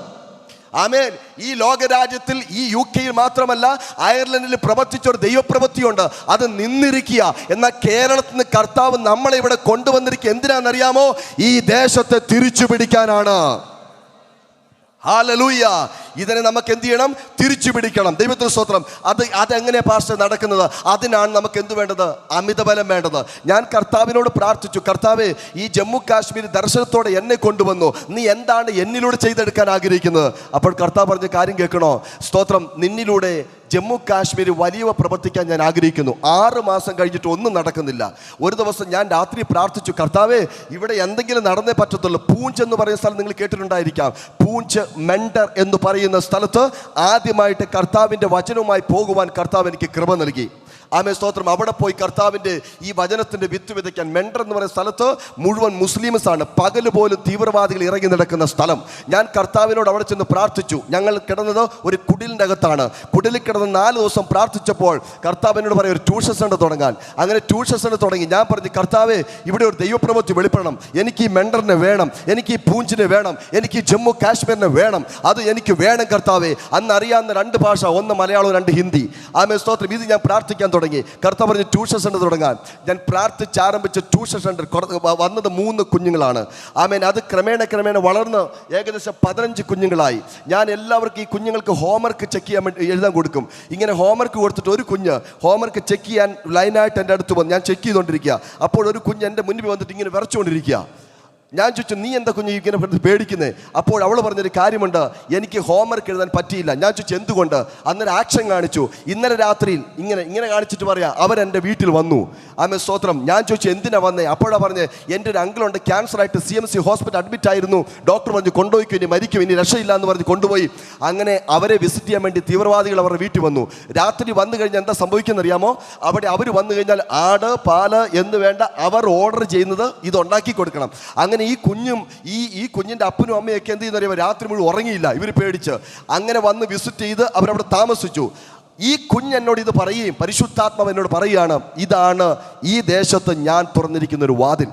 ആമേൻ. ഈ ലോകരാജ്യത്തിൽ, ഈ UK മാത്രമല്ല അയർലൻഡിൽ പ്രവർത്തിച്ചൊരു ദൈവപ്രവൃത്തിയുണ്ട്. അത് നിന്നിരിക്കുക. എന്നാൽ കേരളത്തിൽ നിന്ന് കർത്താവ് നമ്മളെ ഇവിടെ കൊണ്ടുവന്നിരിക്കുക എന്തിനാണെന്നറിയാമോ? ഈ ദേശത്തെ തിരിച്ചു പിടിക്കാനാണ്. ഹല്ലേലൂയ. ഇതിനെ നമുക്ക് എന്ത് ചെയ്യണം? തിരിച്ചു പിടിക്കണം. ദൈവത്തിന് സ്തോത്രം. അതെങ്ങനെ പാസ്റ്റർ നടക്കുന്നത്? അതിനാണ് നമുക്ക് എന്ത് വേണ്ടത്? അമിതബലം വേണ്ടത്. ഞാൻ കർത്താവിനോട് പ്രാർത്ഥിച്ചു, കർത്താവേ, ഈ ജമ്മു കാശ്മീർ ദർശനത്തോടെ എന്നെ കൊണ്ടുവന്നു, നീ എന്താണ് എന്നിലൂടെ ചെയ്തെടുക്കാൻ ആഗ്രഹിക്കുന്നത്? അപ്പോൾ കർത്താവ് പറഞ്ഞ കാര്യം കേൾക്കണോ? സ്തോത്രം. നിന്നിലൂടെ ജമ്മു കാശ്മീർ വലിയ പ്രവർത്തിക്കാൻ ഞാൻ ആഗ്രഹിക്കുന്നു. 6 മാസം കഴിഞ്ഞിട്ട് ഒന്നും നടക്കുന്നില്ല. ഒരു ദിവസം ഞാൻ രാത്രി പ്രാർത്ഥിച്ചു, കർത്താവേ, ഇവിടെ എന്തെങ്കിലും നടന്നേ പറ്റത്തുള്ളൂ. പൂഞ്ച് എന്ന് പറയുന്ന സ്ഥലം നിങ്ങൾ കേട്ടിട്ടുണ്ടായിരിക്കാം. പൂഞ്ച് മെൻഡർ എന്ന് പറയുന്ന സ്ഥലത്ത് ആദ്യമായിട്ട് കർത്താവിൻ്റെ വചനവുമായി പോകുവാൻ കർത്താവ് എനിക്ക് കൃപ നൽകി. ആമേ സ്തോത്രം. അവിടെ പോയി കർത്താവിൻ്റെ ഈ വചനത്തിൻ്റെ വിത്ത് വിതയ്ക്കാൻ. മെൻഡർ എന്ന് പറയുന്ന സ്ഥലത്ത് മുഴുവൻ മുസ്ലിംസാണ്. പകല് പോലും തീവ്രവാദികൾ ഇറങ്ങി നടക്കുന്ന സ്ഥലം. ഞാൻ കർത്താവിനോട് അവിടെ ചെന്ന് പ്രാർത്ഥിച്ചു. ഞങ്ങൾ കിടന്നത് ഒരു കുടിലിൻ്റെ അകത്താണ്. കുടിലിൽ കിടന്ന് 4 ദിവസം പ്രാർത്ഥിച്ചപ്പോൾ കർത്താവിനോട് പറയും ഒരു ട്യൂഷൻ സെൻ്റർ തുടങ്ങാൻ. അങ്ങനെ ട്യൂഷൻ സെൻ്റർ തുടങ്ങി. ഞാൻ പറഞ്ഞു, കർത്താവേ, ഇവിടെ ഒരു ദൈവപ്രവൃത്തി വെളിപ്പെടണം. എനിക്ക് ഈ മെൻഡറിനെ വേണം, എനിക്ക് ഈ പൂഞ്ചിനെ വേണം, എനിക്ക് ജമ്മു കാശ്മീരിനെ വേണം. അത് എനിക്ക് വേണം കർത്താവേ. അന്ന് അറിയാവുന്ന 2 ഭാഷ, ഒന്ന് മലയാളവും 2 ഹിന്ദി. ആമേ സ്തോത്രം. ഇത് ഞാൻ പ്രാർത്ഥിക്കാൻ തുടങ്ങി. കർത്താവ് പറഞ്ഞു ട്യൂഷൻ സെൻ്റർ തുടങ്ങാൻ. ഞാൻ പ്രാർത്ഥിച്ചാരംഭിച്ച ട്യൂഷൻ സെൻ്റർ വന്നത് 3 കുഞ്ഞുങ്ങളാണ്. ആമേൻ. അത് ക്രമേണ വളർന്ന് ഏകദേശം 15 കുഞ്ഞുങ്ങളായി. ഞാൻ എല്ലാവർക്കും ഈ കുഞ്ഞുങ്ങൾക്ക് ഹോംവർക്ക് ചെക്ക് ചെയ്യാൻ വേണ്ടി എഴുതാൻ കൊടുക്കും. ഇങ്ങനെ ഹോംവർക്ക് കൊടുത്തിട്ട് ഒരു കുഞ്ഞ് ഹോംവർക്ക് ചെക്ക് ചെയ്യാൻ ലൈനായിട്ട് എൻ്റെ അടുത്ത് വന്ന് ഞാൻ ചെക്ക് ചെയ്തുകൊണ്ടിരിക്കുക. അപ്പോൾ ഒരു കുഞ്ഞ് എൻ്റെ മുന്നിൽ വന്നിട്ട് ഇങ്ങനെ വിറച്ചുകൊണ്ടിരിക്കുക. ഞാൻ ചോദിച്ചു, നീ എന്താ കുഞ്ഞ് ഇങ്ങനെ പേടിക്കുന്നത്? അപ്പോൾ അവൾ പറഞ്ഞൊരു കാര്യമുണ്ട്, എനിക്ക് ഹോംവർക്ക് എഴുതാൻ പറ്റിയില്ല. ഞാൻ ചോദിച്ചു എന്തുകൊണ്ട്? അന്നൊരു ആക്ഷൻ കാണിച്ചു. ഇന്നലെ രാത്രിയിൽ ഇങ്ങനെ കാണിച്ചിട്ട് പറയാം, അവരെൻ്റെ വീട്ടിൽ വന്നു. ആമേ സ്തോത്രം. ഞാൻ ചോദിച്ചു എന്തിനാ വന്നേ? അപ്പോഴാണ് പറഞ്ഞ്, എൻ്റെ ഒരു അങ്കിളുണ്ട്, ക്യാൻസറായിട്ട് CMC ഹോസ്പിറ്റൽ അഡ്മിറ്റ് ആയിരുന്നു. ഡോക്ടർ പറഞ്ഞു കൊണ്ടുപോയിക്കും, ഇനി മരിക്കും, ഇനി രക്ഷയില്ല എന്ന് പറഞ്ഞ് കൊണ്ടുപോയി. അങ്ങനെ അവരെ വിസിറ്റ് ചെയ്യാൻ വേണ്ടി തീവ്രവാദികൾ അവരുടെ വീട്ടിൽ വന്നു. രാത്രി വന്നു കഴിഞ്ഞാൽ എന്താ സംഭവിക്കുന്നത് അറിയാമോ? അവിടെ അവർ വന്നു കഴിഞ്ഞാൽ ആട്, പാല് എന്ന് വേണ്ട അവർ ഓർഡർ ചെയ്യുന്നത് ഇത് ഉണ്ടാക്കി കൊടുക്കണം. അങ്ങനെ ഈ കുഞ്ഞിൻ്റെ അപ്പനും അമ്മയൊക്കെ എന്ത് ചെയ്യുന്ന അറിയാമോ? രാത്രി മുഴുവൻ ഉറങ്ങിയില്ല, ഇവർ പേടിച്ച്. അങ്ങനെ വന്ന് വിസിറ്റ് ചെയ്ത് അവരവിടെ താമസിച്ചു. ഈ കുഞ്ഞെന്നോട് ഇത് പറയുകയും പരിശുദ്ധാത്മാവ് എന്നോട് പറയുകയാണ്, ഇതാണ് ഈ ദേശത്ത് ഞാൻ തുറന്നിരിക്കുന്ന ഒരു വാതിൽ.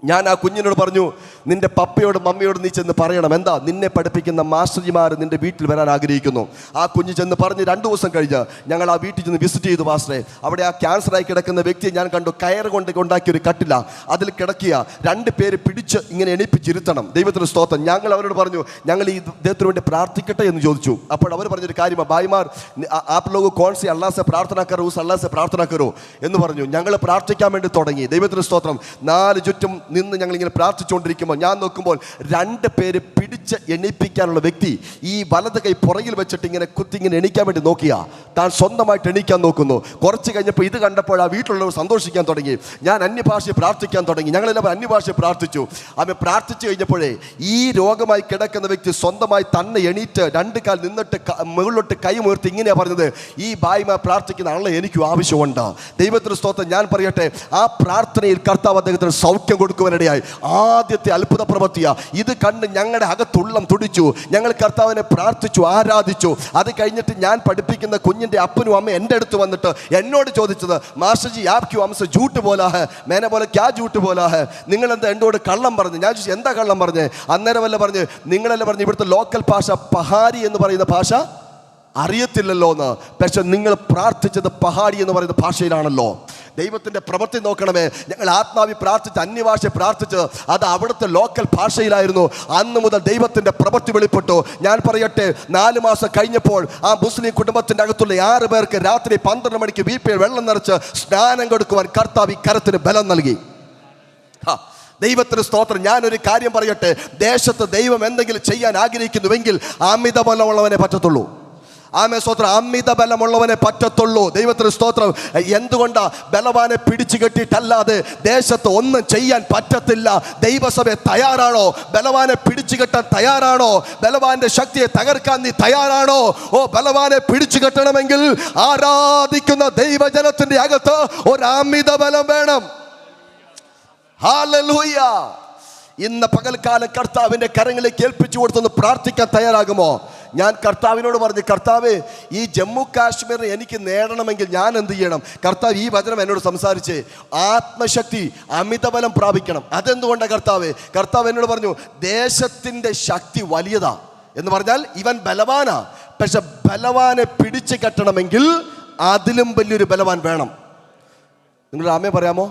ഞാൻ ആ കുഞ്ഞിനോട് പറഞ്ഞു, നിന്റെ പപ്പയോടും മമ്മിയോടും നീ ചെന്ന് പറയണം, എന്താ നിന്നെ പഠിപ്പിക്കുന്ന മാസ്റ്റർജിമാർ നിന്റെ വീട്ടിൽ വരാൻ ആഗ്രഹിക്കുന്നു. ആ കുഞ്ഞ് ചെന്ന് പറഞ്ഞ് 2 ദിവസം കഴിഞ്ഞ് ഞങ്ങൾ ആ വീട്ടിൽ ചെന്ന് വിസിറ്റ് ചെയ്തു പാസ്റ്ററെ. അവിടെ ആ ക്യാൻസറായി കിടക്കുന്ന വ്യക്തിയെ ഞാൻ കണ്ടു. കയർ കൊണ്ട് ഉണ്ടാക്കിയൊരു കട്ടില, അതിൽ കിടക്കുക. 2 പേര് പിടിച്ച് ഇങ്ങനെ എണിപ്പിച്ചിരുത്തണം. ദൈവത്തിന് സ്തോത്രം. ഞങ്ങൾ അവരോട് പറഞ്ഞു, ഞങ്ങൾ ഈ ഇദ്ദേഹത്തിന് വേണ്ടി പ്രാർത്ഥിക്കട്ടെ എന്ന് ചോദിച്ചു. അപ്പോൾ അവർ പറഞ്ഞൊരു കാര്യമാണ്, ഭായിമാർ ആപ് ലോഗ് കോൺ സെ അല്ലാഹ് സെ പ്രാർത്ഥന കരോ, അല്ലാഹ് സെ പ്രാർത്ഥന കരോ എന്ന് പറഞ്ഞു. ഞങ്ങൾ പ്രാർത്ഥിക്കാൻ വേണ്ടി തുടങ്ങി. ദൈവത്തിന് സ്തോത്രം. 4 ചുറ്റും നിന്ന് ഞങ്ങളിങ്ങനെ പ്രാർത്ഥിച്ചുകൊണ്ടിരിക്കുമ്പോൾ ഞാൻ നോക്കുമ്പോൾ 2 പേര് പിടിച്ച് എണീപ്പിക്കാനുള്ള വ്യക്തി ഈ വലത് കൈ പുറകിൽ വെച്ചിട്ട് ഇങ്ങനെ കുത്തിങ്ങനെ എണീക്കാൻ വേണ്ടി നോക്കിയാ താൻ സ്വന്തമായിട്ട് എണീക്കാൻ നോക്കുന്നു. കുറച്ച് കഴിഞ്ഞപ്പോൾ ഇത് കണ്ടപ്പോൾ ആ വീട്ടിലുള്ളവർ സന്തോഷിക്കാൻ തുടങ്ങി. ഞാൻ അന്യഭാഷയെ പ്രാർത്ഥിക്കാൻ തുടങ്ങി. ഞങ്ങളെല്ലാം അന്യഭാഷയെ പ്രാർത്ഥിച്ചു. അവൻ പ്രാർത്ഥിച്ചു കഴിഞ്ഞപ്പോഴേ ഈ രോഗമായി കിടക്കുന്ന വ്യക്തി സ്വന്തമായി തന്നെ എണീറ്റ് 2 കാൽ നിന്നിട്ട് മുകളിലോട്ട് കൈ ഉയർത്തി ഇങ്ങനെയാ പറഞ്ഞത്, ഈ ഭായിമാർ പ്രാർത്ഥിക്കുന്ന ആളെ എനിക്കും ആവശ്യമുണ്ട്. ദൈവത്തിന് സ്തോത്രം. ഞാൻ പറയട്ടെ, ആ പ്രാർത്ഥനയിൽ കർത്താവ് അദ്ദേഹത്തിന് സൗഖ്യം കൊടുക്കും. കൊടുക്കുവാനിടയായി. ആദ്യത്തെ അത്ഭുത പ്രവൃത്തിയാ ഇത്. കണ്ട് ഞങ്ങളുടെ അകത്തുള്ളം തുടിച്ചു. ഞങ്ങൾ കർത്താവിനെ പ്രാർത്ഥിച്ചു, ആരാധിച്ചു. അത് കഴിഞ്ഞിട്ട് ഞാൻ പഠിപ്പിക്കുന്ന കുഞ്ഞിൻ്റെ അപ്പനും അമ്മ എൻ്റെ അടുത്ത് വന്നിട്ട് എന്നോട് ചോദിച്ചത്, മാസ്റ്റർ ജി ആപ് ക്യൂ ഹംസെ ജൂട്ട് ബോലാ ഹെ, മേനെ ബോല ക്യാ ജൂട്ട് ബോലാ ഹെ, നിങ്ങളെന്താ എന്നോട് കള്ളം പറഞ്ഞു? ഞാൻ ചോദിച്ചു എന്താ കള്ളം പറഞ്ഞേ? അന്നേരമല്ല പറഞ്ഞ്, നിങ്ങളല്ല പറഞ്ഞ് ഇവിടുത്തെ ലോക്കൽ ഭാഷ പഹാരി എന്ന് പറയുന്ന ഭാഷ അറിയത്തില്ലല്ലോ എന്ന്. പക്ഷെ നിങ്ങൾ പ്രാർത്ഥിച്ചത് പഹാടി എന്ന് പറയുന്ന ഭാഷയിലാണല്ലോ. ദൈവത്തിൻ്റെ പ്രവൃത്തി നോക്കണമേ. ഞങ്ങൾ ആത്മാവി പ്രാർത്ഥിച്ച്, അന്യഭാഷ പ്രാർത്ഥിച്ച്, അത് അവിടുത്തെ ലോക്കൽ ഭാഷയിലായിരുന്നു. അന്ന് മുതൽ ദൈവത്തിൻ്റെ പ്രവൃത്തി വെളിപ്പെട്ടു. ഞാൻ പറയട്ടെ, 4 മാസം കഴിഞ്ഞപ്പോൾ ആ മുസ്ലിം കുടുംബത്തിൻ്റെ അകത്തുള്ള 6 പേർക്ക് രാത്രി 12 മണിക്ക് വീപ്പിൽ വെള്ളം നിറച്ച് സ്നാനം കൊടുക്കുവാൻ കർത്താവ് ഈ കരത്തിന് ബലം നൽകി. ദൈവത്തിന് സ്തോത്രം. ഞാനൊരു കാര്യം പറയട്ടെ, ദേശത്ത് ദൈവം എന്തെങ്കിലും ചെയ്യാൻ ആഗ്രഹിക്കുന്നുവെങ്കിൽ അമിത ബലമുള്ളവനെ പറ്റത്തുള്ളൂ. ആമേ സ്തോത്രം. അമിത ബലമുള്ളവനെ പറ്റത്തുള്ളൂ. ദൈവത്തിന് സ്തോത്രം. എന്തുകൊണ്ടാ? ബലവാനെ പിടിച്ചു കെട്ടിയിട്ടല്ലാതെ ദേശത്ത് ഒന്നും ചെയ്യാൻ പറ്റത്തില്ല. ദൈവസഭ തയ്യാറാണോ? ബലവാനെ പിടിച്ചു കെട്ടാൻ തയ്യാറാണോ? ബലവാന്റെ ശക്തിയെ തകർക്കാൻ നീ തയ്യാറാണോ? ഓ, ബലവാനെ പിടിച്ചു കെട്ടണമെങ്കിൽ ആരാധിക്കുന്ന ദൈവജനത്തിന്റെ അകത്ത് ഒരു അമിത ബലം വേണം. ഹല്ലേലൂയ. ഇന്ന് പകൽക്കാലം കർത്താവിൻ്റെ കരങ്ങളിലേക്ക് ഏൽപ്പിച്ചു കൊടുത്തൊന്ന് പ്രാർത്ഥിക്കാൻ തയ്യാറാകുമോ? ഞാൻ കർത്താവിനോട് പറഞ്ഞു, കർത്താവ് ഈ ജമ്മു കാശ്മീരിനെ എനിക്ക് നേടണമെങ്കിൽ ഞാൻ എന്ത് ചെയ്യണം? കർത്താവ് ഈ വചനം എന്നോട് സംസാരിച്ച് ആത്മശക്തി അമിതബലം പ്രാപിക്കണം. അതെന്തുകൊണ്ടാണ് കർത്താവ്? കർത്താവ് എന്നോട് പറഞ്ഞു, ദേശത്തിൻ്റെ ശക്തി വലിയതാ എന്ന് പറഞ്ഞാൽ ഇവൻ ബലവാനാ. പക്ഷെ ബലവാനെ പിടിച്ചു കെട്ടണമെങ്കിൽ അതിലും വലിയൊരു ബലവാൻ വേണം. നിങ്ങൾ ആമേ പറയാമോ?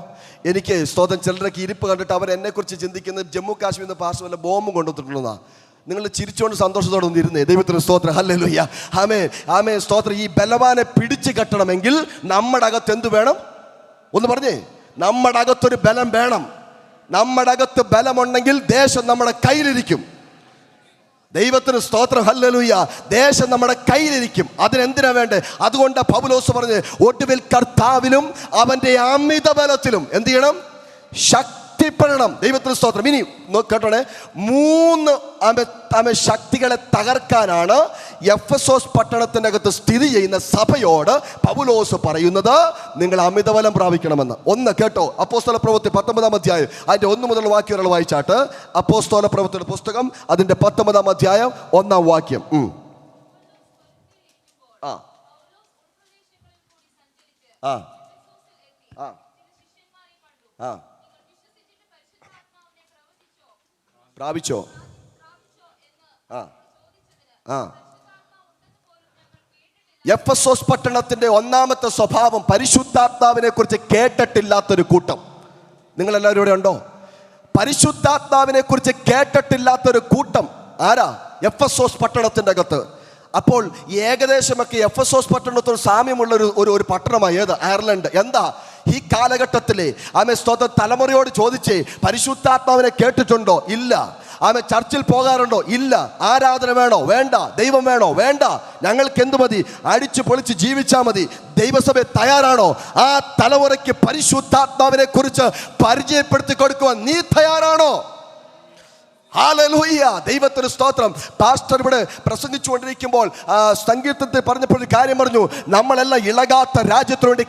എനിക്ക് സ്തോത്രം. ചിലരൊക്കെ ഇരിപ്പ് കണ്ടിട്ട് അവർ എന്നെക്കുറിച്ച് ചിന്തിക്കുന്നത് ജമ്മു കാശ്മീരിൽ നിന്ന് പാർശ്വ വല്ല ബോംബും കൊണ്ടുവന്നിട്ടുള്ളതാണ്. നിങ്ങൾ ചിരിച്ചുകൊണ്ട് സന്തോഷത്തോടെ ഒന്ന് ഇരുന്നേ. ദൈവത്തിന് സ്തോത്രം. ഹല്ലേലൂയ. ആമേ ആമേ സ്തോത്രം. ഈ ബലവാനെ പിടിച്ചു കെട്ടണമെങ്കിൽ നമ്മുടെ അകത്ത് എന്ത് വേണം? ഒന്ന് പറഞ്ഞേ. നമ്മുടെ അകത്തൊരു ബലം വേണം. നമ്മുടെ അകത്ത് ബലമുണ്ടെങ്കിൽ ദേശം നമ്മുടെ കയ്യിലിരിക്കും. ദൈവത്തിന് സ്തോത്രം. ഹല്ലേലൂയ. ദേശം നമ്മുടെ കയ്യിലിരിക്കും. അതിനെന്തിനാ വേണ്ടേ? അതുകൊണ്ട് പൗലോസ് പറഞ്ഞ്, ഒടുവിൽ കർത്താവിലും അവൻ്റെ അമിത ബലത്തിലും എന്ത് ചെയ്യണം? ശക്തിപ്പെടണം. ദൈവത്തിന് സ്തോത്രം. ഇനി കേട്ടോണേ, 3 ശക്തികളെ തകർക്കാനാണ് എഫെസോസ് പട്ടണത്തിൻ്റെ അകത്ത് സ്ഥിതി ചെയ്യുന്ന സഭയോട് പൗലോസ് പറയുന്നത്, നിങ്ങൾ അമിതബലം പ്രാപിക്കണമെന്ന്. ഒന്ന് കേട്ടോ, അപ്പോസ്തല പ്രവൃത്തി 19-ാം അധ്യായം അതിൻ്റെ 1 മുതൽ വാക്യം ഒരാൾ വായിച്ചാട്ട്. അപ്പോസ്തല പ്രവൃത്തിയുടെ പുസ്തകം അതിൻ്റെ 19-ാം അധ്യായം 1-ാം വാക്യം. ആ ആ ആ പ്രാപിച്ചോ? ആ ആ എഫെസോസ് പട്ടണത്തിന്റെ 1-ാമത്തെ സ്വഭാവം പരിശുദ്ധാത്മാവിനെ കുറിച്ച് കേട്ടിട്ടില്ലാത്തൊരു കൂട്ടം. നിങ്ങളെല്ലാവരും ഇവിടെ ഉണ്ടോ? പരിശുദ്ധാത്മാവിനെ കുറിച്ച് കേട്ടിട്ടില്ലാത്തൊരു കൂട്ടം. ആരാ? എഫെസോസ് പട്ടണത്തിന്റെ അകത്ത്. അപ്പോൾ ഏകദേശമൊക്കെ എഫെസോസ് പട്ടണത്തോട് സാമ്യമുള്ള ഒരു പട്ടണമാണ് ഏത്? അയർലൻഡ്. എന്താ ഈ കാലഘട്ടത്തിലെ ആമേ സ്തോത്രം തലമുറയോട് ചോദിച്ചേ, പരിശുദ്ധാത്മാവിനെ കേട്ടിട്ടുണ്ടോ? ഇല്ല. ആമേ ചർച്ചിൽ പോകാറുണ്ടോ? ഇല്ല. ആരാധന വേണോ? വേണ്ട. ദൈവം വേണോ? വേണ്ട. ഞങ്ങൾക്ക് എന്ത് മതി? അടിച്ചു പൊളിച്ച് ജീവിച്ചാൽ മതി. ദൈവസഭ തയ്യാറാണോ? ആ തലമുറയ്ക്ക് പരിശുദ്ധാത്മാവിനെ കുറിച്ച് പരിചയപ്പെടുത്തി കൊടുക്കുവാൻ നീ തയ്യാറാണോ? ഹല്ലേലൂയ. ദൈവത്തിന് സ്തോത്രം. പാസ്റ്റർ ഇവിടെ പ്രസംഗിച്ചുകൊണ്ടിരിക്കുമ്പോൾ സംഗീതത്തിൽ പറഞ്ഞപ്പോൾ ഒരു കാര്യം പറഞ്ഞു, നമ്മളെല്ലാം ഇളകാത്ത രാജ്യത്തിനു വേണ്ടി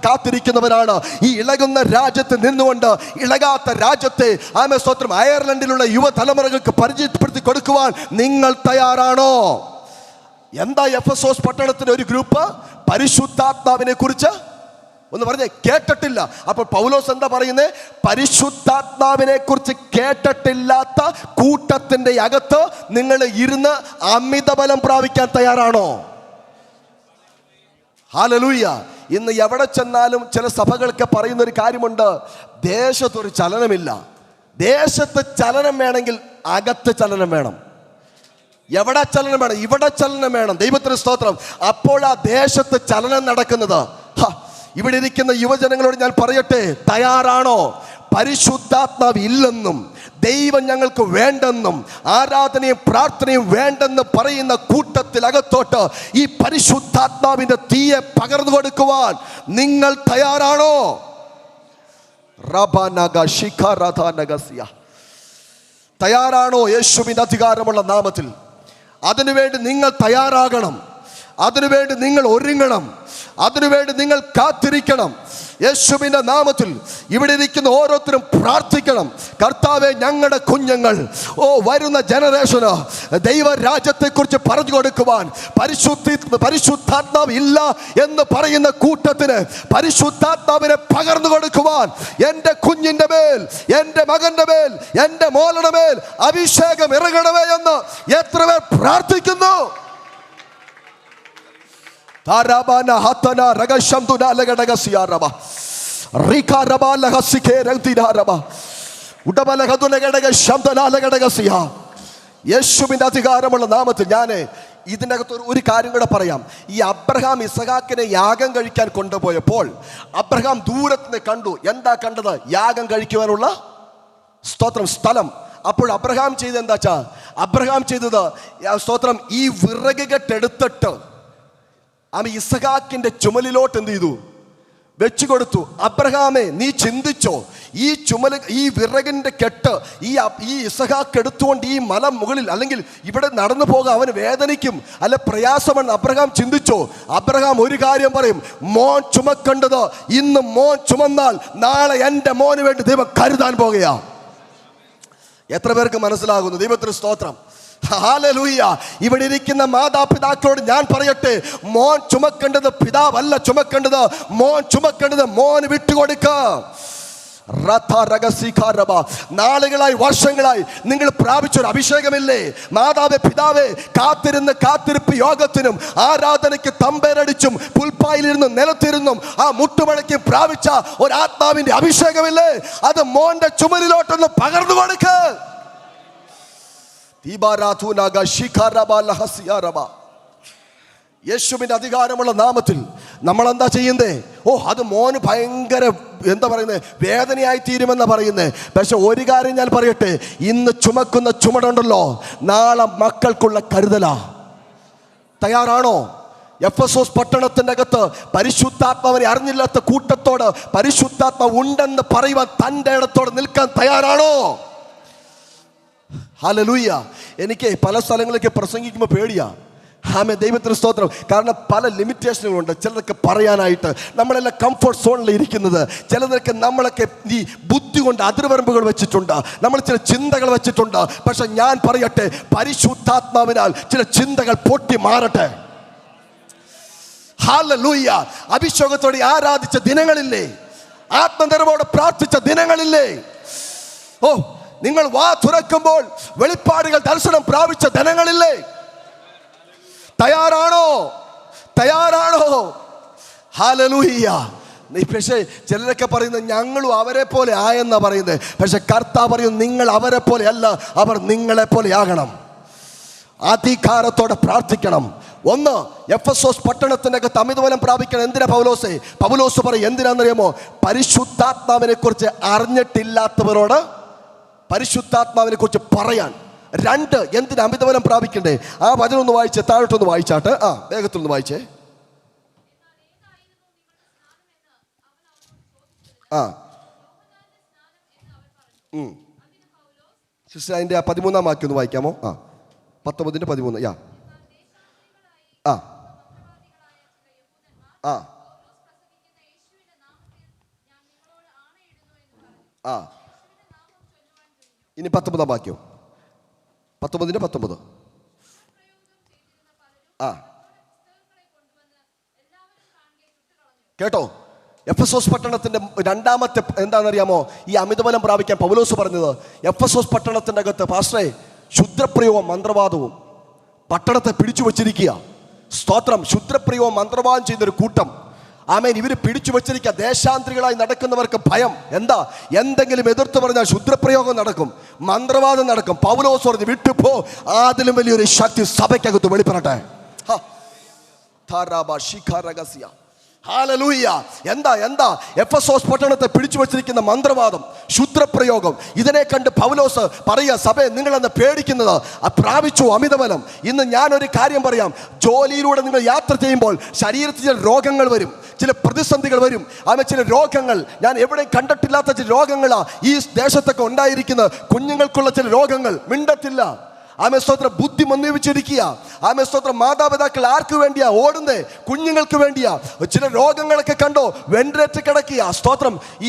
കാത്തിരിക്കുന്നവരാണ്. ഈ ഇളകുന്ന രാജ്യത്ത് നിന്നുകൊണ്ട് ഇളകാത്ത രാജ്യത്തെ ആമേ സ്തോത്രം അയർലൻഡിലുള്ള യുവതലമുറകൾക്ക് പരിചയപ്പെടുത്തി കൊടുക്കുവാൻ നിങ്ങൾ തയ്യാറാണോ? എന്താ എഫെസോസ് പട്ടണത്തിന്റെ ഒരു ഗ്രൂപ്പ് പരിശുദ്ധാത്മാവിനെ കുറിച്ച് ഒന്ന് പറഞ്ഞേ, കേട്ടിട്ടില്ല. അപ്പോൾ പൗലോസ് എന്താ പറയുന്നത്? പരിശുദ്ധാത്മാവിനെ കുറിച്ച് കേട്ടിട്ടില്ലാത്ത കൂട്ടത്തിന്റെ അകത്ത് നിങ്ങൾ ഇരുന്ന് അമിതബലം പ്രാപിക്കാൻ തയ്യാറാണോ? ഹല്ലേലൂയ. ഇന്ന് എവിടെ ചെന്നാലും ചില സഭകളൊക്കെ പറയുന്ന ഒരു കാര്യമുണ്ട്, ദേശത്തൊരു ചലനമില്ല. ദേശത്ത് ചലനം വേണമെങ്കിൽ അകത്ത് ചലനം വേണം. എവിടെ ചലനം വേണം? ഇവിടെ ചലനം വേണം. ദൈവത്തിന് സ്തോത്രം. അപ്പോൾ ആ ദേശത്ത് ചലനം നടക്കുന്നത്. ഇവിടെ ഇരിക്കുന്ന യുവജനങ്ങളോട് ഞാൻ പറയട്ടെ, തയ്യാറാണോ? പരിശുദ്ധാത്മാവ് ഇല്ലെന്നും ദൈവം ഞങ്ങൾക്ക് വേണ്ടെന്നും ആരാധനയും പ്രാർത്ഥനയും വേണ്ടെന്ന് പറയുന്ന കൂട്ടത്തിലകത്തോട്ട് ഈ പരിശുദ്ധാത്മാവിന്റെ തീയെ പകർന്നു കൊടുക്കുവാൻ നിങ്ങൾ തയ്യാറാണോ? തയ്യാറാണോ? യേശുവിന്റെ അധികാരമുള്ള നാമത്തിൽ അതിനുവേണ്ടി നിങ്ങൾ തയ്യാറാകണം. അതിനുവേണ്ടി നിങ്ങൾ ഒരുങ്ങണം. അതിനുവേണ്ടി നിങ്ങൾ കാത്തിരിക്കണം. യേശുവിൻ്റെ നാമത്തിൽ ഇവിടെ ഇരിക്കുന്ന ഓരോരുത്തരും പ്രാർത്ഥിക്കണം. കർത്താവെ, ഞങ്ങളുടെ കുഞ്ഞുങ്ങൾ വരുന്ന ജനറേഷന് ദൈവരാജ്യത്തെക്കുറിച്ച് പറഞ്ഞു കൊടുക്കുവാൻ പരിശുദ്ധാത്മാവ് ഇല്ല എന്ന് പറയുന്ന കൂട്ടത്തിന് പരിശുദ്ധാത്മാവിനെ പകർന്നു കൊടുക്കുവാൻ എൻ്റെ കുഞ്ഞിൻ്റെ മേൽ, എൻ്റെ മകൻ്റെ മേൽ, എൻ്റെ മോളുടെ മേൽ അഭിഷേകം ഇറങ്ങണമേ എന്ന് എത്ര പേർ പ്രാർത്ഥിക്കുന്നു? യേശുവിൻ്റെ അധികാരമുള്ള നാമത്തിൽ ഞാൻ ഇതിൻ്റെ അകത്ത് ഒരു കാര്യം കൂടെ പറയാം. ഈ അബ്രഹാം ഇസഹാക്കിനെ യാഗം കഴിക്കാൻ കൊണ്ടുപോയപ്പോൾ അബ്രഹാം ദൂരത്ത് നിന്ന് കണ്ടു. എന്താ കണ്ടത്? യാഗം കഴിക്കുവാനുള്ള സ്തോത്രം സ്ഥലം. അപ്പോൾ അബ്രഹാം ചെയ്തത് എന്താ വെച്ചാൽ, അബ്രഹാം ചെയ്തത് സ്തോത്രം ഈ വിറക് കെട്ടെടുത്തിട്ട് ഇസഹാക്കിന്റെ ചുമലിലോട്ട് എന്ത് ചെയ്തു? വെച്ചു കൊടുത്തു. അബ്രഹാമേ, നീ ചിന്തിച്ചോ, ഈ ഈ വിറകിന്റെ കെട്ട് ഈ ഇസഹാക്ക് എടുത്തുകൊണ്ട് ഈ മല മുകളിൽ അല്ലെങ്കിൽ ഇവിടെ നടന്നു പോകാൻ അവന് വേദനിക്കും, അല്ല പ്രയാസമാണ്. അബ്രഹാം ചിന്തിച്ചോ? അബ്രഹാം ഒരു കാര്യം പറയും, മോൻ ചുമക്കേണ്ടത് ഇന്ന് മോൻ ചുമന്നാൽ നാളെ എൻ്റെ മോന് വേണ്ടി ദൈവം കരുതാൻ പോകുകയാ. എത്ര പേർക്ക് മനസ്സിലാകുന്നു? ദൈവത്തിന് സ്തോത്രം. ഹല്ലേലൂയ. ഇവിടെ ഇരിക്കുന്ന മാതാപിതാക്കളോട് ഞാൻ പറയട്ടെ, മോൻ ചുമക്കേണ്ടത് പിതാവല്ല ചുമക്കേണ്ടത്, മോൻ ചുമക്കേണ്ടത് മോന് വിട്ടുകൊടുക്ക. നാളുകളായി വർഷങ്ങളായി നിങ്ങൾ പ്രാപിച്ചൊരു അഭിഷേകമില്ലേ? മാതാവേ, പിതാവേ, കാത്തിരിപ്പ് യോഗത്തിനും ആരാധനയ്ക്ക് തമ്പേരടിച്ചും പുൽപ്പായിലിരുന്നും നിലത്തിരുന്നും ആ മുട്ടുമടക്കി പ്രാപിച്ച ഒരു ആത്മാവിന്റെ അഭിഷേകമില്ലേ? അത് മോന്റെ ചുമലിലോട്ടൊന്ന് പകർന്നു കൊടുക്ക. യേശുവിന്റെ അധികാരമുള്ള നാമത്തിൽ നമ്മൾ എന്താ ചെയ്യുന്നേ? അത് മോന് ഭയങ്കര എന്താ പറയുന്നത്, വേദനയായി തീരുമെന്നാ പറയുന്നത്. പക്ഷെ ഒരു കാര്യം ഞാൻ പറയട്ടെ, ഇന്ന് ചുമക്കുന്ന ചുമടുണ്ടല്ലോ, നാളെ മക്കൾക്കുള്ള കരുതലാ. തയ്യാറാണോ? എഫെസോസ് പട്ടണത്തിൻ്റെ അകത്ത് പരിശുദ്ധാത്മാവിനെ അറിഞ്ഞില്ലാത്ത കൂട്ടത്തോട് പരിശുദ്ധാത്മാവ് ഉണ്ടെന്ന് പറയുവാൻ തൻ്റെ ഇടത്തോടെ നിൽക്കാൻ തയ്യാറാണോ? ഹല്ലേലൂയ. എനിക്ക് പല സ്ഥലങ്ങളിലേക്ക് പ്രസംഗിക്കുമ്പോൾ പേടിയാ. ആമേൻ, ദൈവത്തിന് സ്തോത്രം. കാരണം പല ലിമിറ്റേഷനുകളുണ്ട് ചിലർക്ക് പറയാനായിട്ട്. നമ്മളെല്ലാം കംഫർട്ട് സോണിൽ ഇരിക്കുന്നത്. ചിലർക്ക് നമ്മളൊക്കെ ഈ ബുദ്ധി കൊണ്ട് അതിർവരമ്പുകൾ വെച്ചിട്ടുണ്ട്, നമ്മൾ ചില ചിന്തകൾ വെച്ചിട്ടുണ്ട്. പക്ഷെ ഞാൻ പറയട്ടെ, പരിശുദ്ധാത്മാവിനാൽ ചില ചിന്തകൾ പൊട്ടി മാറട്ടെ. ഹല്ലേലൂയ. അഭിഷേകത്തോടെ ആരാധിച്ച ദിനങ്ങളില്ലേ? ആത്മനിറവോടെ പ്രാർത്ഥിച്ച ദിനങ്ങളില്ലേ? നിങ്ങൾ വാ തുറക്കുമ്പോൾ വെളിപ്പാടുകൾ ദർശനം പ്രാപിച്ച ദിനങ്ങളില്ലേ? തയ്യാറാണോ? ഹല്ലേലൂയ. പക്ഷേ ചിലരൊക്കെ പറയുന്നത് ഞങ്ങളും അവരെ പോലെ ആയെന്നാ പറയുന്നത്. പക്ഷെ കർത്താവ് പറയുന്നു, നിങ്ങൾ അവരെ പോലെ അല്ല, അവർ നിങ്ങളെ പോലെ ആകണം. അധികാരത്തോടെ പ്രാർത്ഥിക്കണം. ഒന്ന്, എഫെസോസ് പട്ടണത്തിൻ്റെ അകത്ത് അമിതബലം പ്രാപിക്കണം. എന്തിനാ പൗലോസ് പറയും? എന്തിനാണെന്നറിയാമോ? പരിശുദ്ധാത്മാവിനെ കുറിച്ച് അറിഞ്ഞിട്ടില്ലാത്തവരോട് പരിശുദ്ധാത്മാവിനെ കുറിച്ച് പറയാൻ. രണ്ട്, എന്തിന് അമിതബലം പ്രാപിക്കണ്ടേ? ആ വചനം ഒന്ന് വായിച്ചേ, താഴോട്ടൊന്ന് വായിച്ചാട്ടെ. വേഗത്തിലൊന്ന് വായിച്ചേ. സിസ്റ്റർ, അതിൻ്റെ 13-ാം വാക്യം ഒന്ന് വായിക്കാമോ? 19:13. ഇനി 19-ാം വാക്യം, 19:19. കേട്ടോ? എഫെസോസ് പട്ടണത്തിന്റെ രണ്ടാമത്തെ എന്താണെന്നറിയാമോ? ഈ അമിതബലം പ്രാപിക്കാൻ പൗലോസ് പറഞ്ഞത്, എഫെസോസ് പട്ടണത്തിന്റെ അകത്ത് പാസ്റ്ററെ ശുദ്രപ്രിയവും മന്ത്രവാദവും പട്ടണത്തെ പിടിച്ചു വച്ചിരിക്കുക. സ്തോത്രം. ശുദ്രപ്രിയവും മന്ത്രവാദം ചെയ്തൊരു കൂട്ടം. ആമേൻ. ഇവർ പിടിച്ചു വച്ചിരിക്കുക. ദേശാന്തരികളായി നടക്കുന്നവർക്ക് ഭയം. എന്താ? എന്തെങ്കിലും എതിർത്ത് പറഞ്ഞാൽ ശുദ്രപ്രയോഗം നടക്കും, മന്ത്രവാദം നടക്കും. പൗലോസ് പറഞ്ഞ് വിട്ടുപോ, അതിലും വലിയൊരു ശക്തി സഭയ്ക്കകത്ത് വെളിപ്പെടട്ടെ. ഹല്ലേലൂയ. എന്താ എഫെസോസ് പട്ടണത്തെ പിടിച്ചു വച്ചിരിക്കുന്ന മന്ത്രവാദം, ശുദ്രപ്രയോഗം. ഇതിനെ കണ്ട് പൗലോസ് പറയുക, സഭയെ നിങ്ങളെന്ന് പേടിക്കുന്നത് പ്രാപിച്ചു അമിതബലം. ഇന്ന് ഞാനൊരു കാര്യം പറയാം. ജോലിയിലൂടെ നിങ്ങൾ യാത്ര ചെയ്യുമ്പോൾ ശരീരത്തിൽ ചില രോഗങ്ങൾ വരും, ചില പ്രതിസന്ധികൾ വരും. അങ്ങനെ ചില രോഗങ്ങൾ ഞാൻ എവിടെയും കണ്ടിട്ടില്ലാത്ത ചില രോഗങ്ങളാണ് ഈ ദേശത്തൊക്കെ ഉണ്ടായിരിക്കുന്നത്. കുഞ്ഞുങ്ങൾക്കുള്ള ചില രോഗങ്ങൾ മിണ്ടത്തില്ല. ആമേ സ്തോത്രം ബുദ്ധി മന്ദിപ്പിച്ചിരിക്കുക. ആമേ സ്തോത്രം മാതാപിതാക്കൾ ആർക്ക് വേണ്ടിയാ ഓടുന്നേ? കുഞ്ഞുങ്ങൾക്ക് വേണ്ടിയാ. ചില രോഗങ്ങളൊക്കെ കണ്ടോ വെന്റിലേറ്റർ കിടക്കുക. സ്തോത്രം. ഈ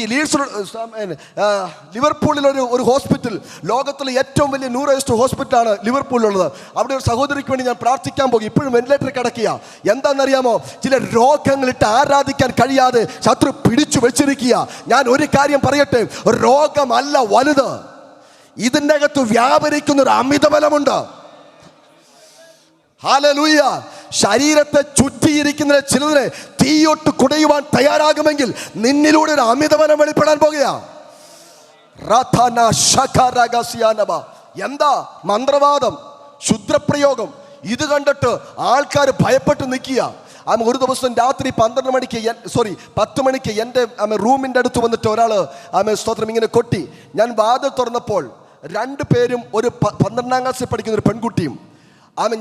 ലിവർപൂളിൽ ഒരു ഹോസ്പിറ്റൽ, ലോകത്തിലെ ഏറ്റവും വലിയ ന്യൂറോയിസ്റ്റ് ഹോസ്പിറ്റലാണ് ലിവർപൂളിലുള്ളത്. അവിടെ ഒരു സഹോദരിക്ക് വേണ്ടി ഞാൻ പ്രാർത്ഥിക്കാൻ പോകും. ഇപ്പോഴും വെന്റിലേറ്റർ കിടക്കുക. എന്താണെന്നറിയാമോ? ചില രോഗങ്ങളിട്ട് ആരാധിക്കാൻ കഴിയാതെ ശത്രു പിടിച്ചു വെച്ചിരിക്കുക. ഞാൻ ഒരു കാര്യം പറയട്ടെ, രോഗമല്ല വലുത്, ഇതിൻ്റെ അകത്ത് വ്യാപരിക്കുന്ന ഒരു അമിതബലമുണ്ട്. ഹല്ലേലൂയ. ശരീരത്തെ ചുറ്റിയിരിക്കുന്ന ചിലതിനെ തീയൊട്ട് കുടയുവാൻ തയ്യാറാകുമെങ്കിൽ നിന്നിലൂടെ ഒരു അമിതബലം വെളിപ്പെടാൻ പോകുക. എന്താ? മന്ത്രവാദം, ക്ഷുദ്രപ്രയോഗം. ഇത് കണ്ടിട്ട് ആൾക്കാർ ഭയപ്പെട്ട് നിൽക്കുക. ഒരു ദിവസം രാത്രി 10 മണിക്ക് എൻ്റെ റൂമിൻ്റെ അടുത്ത് വന്നിട്ട് ഒരാൾ സ്തോത്രം ഇങ്ങനെ കൊട്ടി. ഞാൻ വാതിൽ തുറന്നപ്പോൾ 2 പേരും ഒരു 12ാം ക്ലാസ്സിൽ പഠിക്കുന്ന ഒരു പെൺകുട്ടിയും.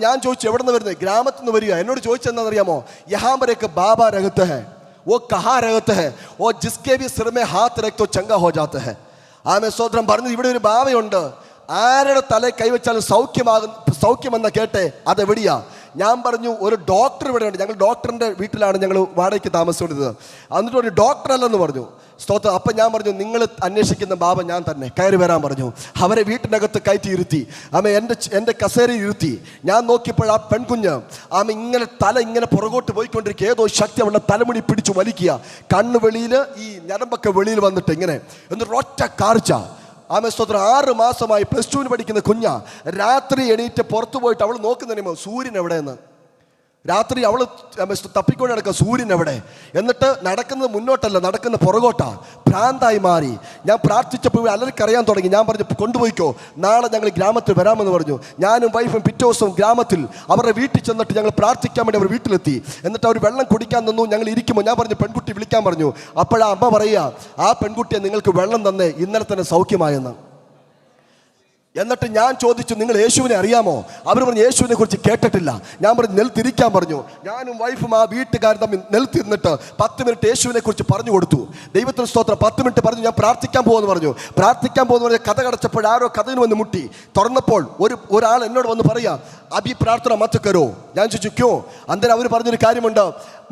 ഞാൻ ചോദിച്ചു എവിടെ നിന്ന് വരുന്നത്? ഗ്രാമത്തിൽ നിന്ന് വരിക. എന്നോട് ചോദിച്ചെന്താണെന്നറിയാമോ? യഹാം पर एक बाबा रहते हैं, वो कहाँ रहते हैं, वो जिसके भी सिर में हाथ रख तो चंगा हो जाते हैं. സ്തോത്രം പറഞ്ഞു. ഇവിടെ ഒരു ബാബയുണ്ട്, ആരുടെ തല കൈവച്ചാലും സൗഖ്യമെന്ന കേട്ടെ. അതെവിടെയാ? ഞാൻ പറഞ്ഞു ഒരു ഡോക്ടർ ഇവിടെ ഉണ്ട്. ഞങ്ങൾ ഡോക്ടറിൻ്റെ വീട്ടിലാണ് ഞങ്ങൾ വാടകയ്ക്ക് താമസിച്ചുകൊണ്ടിരുന്നത്. എന്നിട്ട് ഒരു ഡോക്ടർ അല്ലെന്ന് പറഞ്ഞു. സ്തോത്രം. അപ്പം ഞാൻ പറഞ്ഞു നിങ്ങൾ അന്വേഷിക്കുന്ന ബാബ ഞാൻ തന്നെ, കയറി വരാൻ പറഞ്ഞു. അവരെ വീട്ടിനകത്ത് കയറ്റി ഇരുത്തി. എൻ്റെ കസേരയിൽ ഇരുത്തി. ഞാൻ നോക്കിയപ്പോൾ ആ പെൺകുഞ്ഞ് ഇങ്ങനെ തല ഇങ്ങനെ പുറകോട്ട് പോയിക്കൊണ്ടിരിക്കുക. ഏതോ ശക്തി അവളുടെ തലമുടി പിടിച്ചു വലിക്കുക. കണ്ണ് വെളിയിൽ, ഈ ഞരമ്പൊക്കെ വെളിയിൽ വന്നിട്ട് ഇങ്ങനെ എന്നിട്ട് ഒറ്റ കാർച്ച. സ്തോത്രം. 6 മാസമായി +2 പഠിക്കുന്ന കുഞ്ഞ. രാത്രി എണീറ്റ് പുറത്തു പോയിട്ട് അവൾ നോക്കുന്നതിന് സൂര്യൻ എവിടെയെന്ന്. രാത്രി അവൾ തപ്പിക്കൊണ്ട് നടക്കുക, സൂര്യൻ എവിടെ? എന്നിട്ട് നടക്കുന്നത് മുന്നോട്ടല്ല, നടക്കുന്ന പുറകോട്ടാ. ഭ്രാന്തായി മാറി. ഞാൻ പ്രാർത്ഥിച്ചപ്പോൾ അലർക്കറിയാൻ തുടങ്ങി. ഞാൻ പറഞ്ഞു കൊണ്ടുപോയിക്കോ, നാളെ ഞങ്ങൾ ഗ്രാമത്തിൽ വരാമെന്ന് പറഞ്ഞു. ഞാനും വൈഫും പിറ്റേ ദിവസവും ഗ്രാമത്തിൽ അവരുടെ വീട്ടിൽ ചെന്നിട്ട് ഞങ്ങൾ പ്രാർത്ഥിക്കാൻ വേണ്ടി അവർ വീട്ടിലെത്തി. എന്നിട്ട് അവർ വെള്ളം കുടിക്കാൻ നിന്നു. ഞങ്ങൾ ഇരിക്കുമ്പോൾ ഞാൻ പറഞ്ഞു പെൺകുട്ടി വിളിക്കാൻ പറഞ്ഞു. അപ്പോഴാ അമ്മ പറയുക, ആ പെൺകുട്ടിയെ നിങ്ങൾക്ക് വെള്ളം തന്നേ ഇന്നലെ തന്നെ സൗഖ്യമായെന്ന്. എന്നിട്ട് ഞാൻ ചോദിച്ചു നിങ്ങൾ യേശുവിനെ അറിയാമോ? അവർ പറഞ്ഞു യേശുവിനെ കുറിച്ച് കേട്ടിട്ടില്ല. ഞാൻ പറഞ്ഞു നെൽത്തിരിക്കാൻ പറഞ്ഞു. ഞാനും വൈഫും ആ വീട്ടുകാരും തമ്മിൽ നെൽത്തിരുന്നിട്ട് 10 മിനിറ്റ് യേശുവിനെ കുറിച്ച് പറഞ്ഞു കൊടുത്തു. ദൈവത്തിന് സ്തോത്രം. 10 മിനിറ്റ് പറഞ്ഞു. ഞാൻ പ്രാർത്ഥിക്കാൻ പോകുമെന്ന് പറഞ്ഞു. പ്രാർത്ഥിക്കാൻ പോകുന്ന പറഞ്ഞ കഥ കടച്ചപ്പോൾ ആരോ കഥയിൽ വന്ന് മുട്ടി. തുറന്നപ്പോൾ ഒരാൾ എന്നോട് വന്ന് പറയാ അഭി പ്രാർത്ഥന മत करो. ഞാൻ ചോദിച്ചു ക്യോ? അന്നേരം അവർ പറഞ്ഞൊരു കാര്യമുണ്ട്.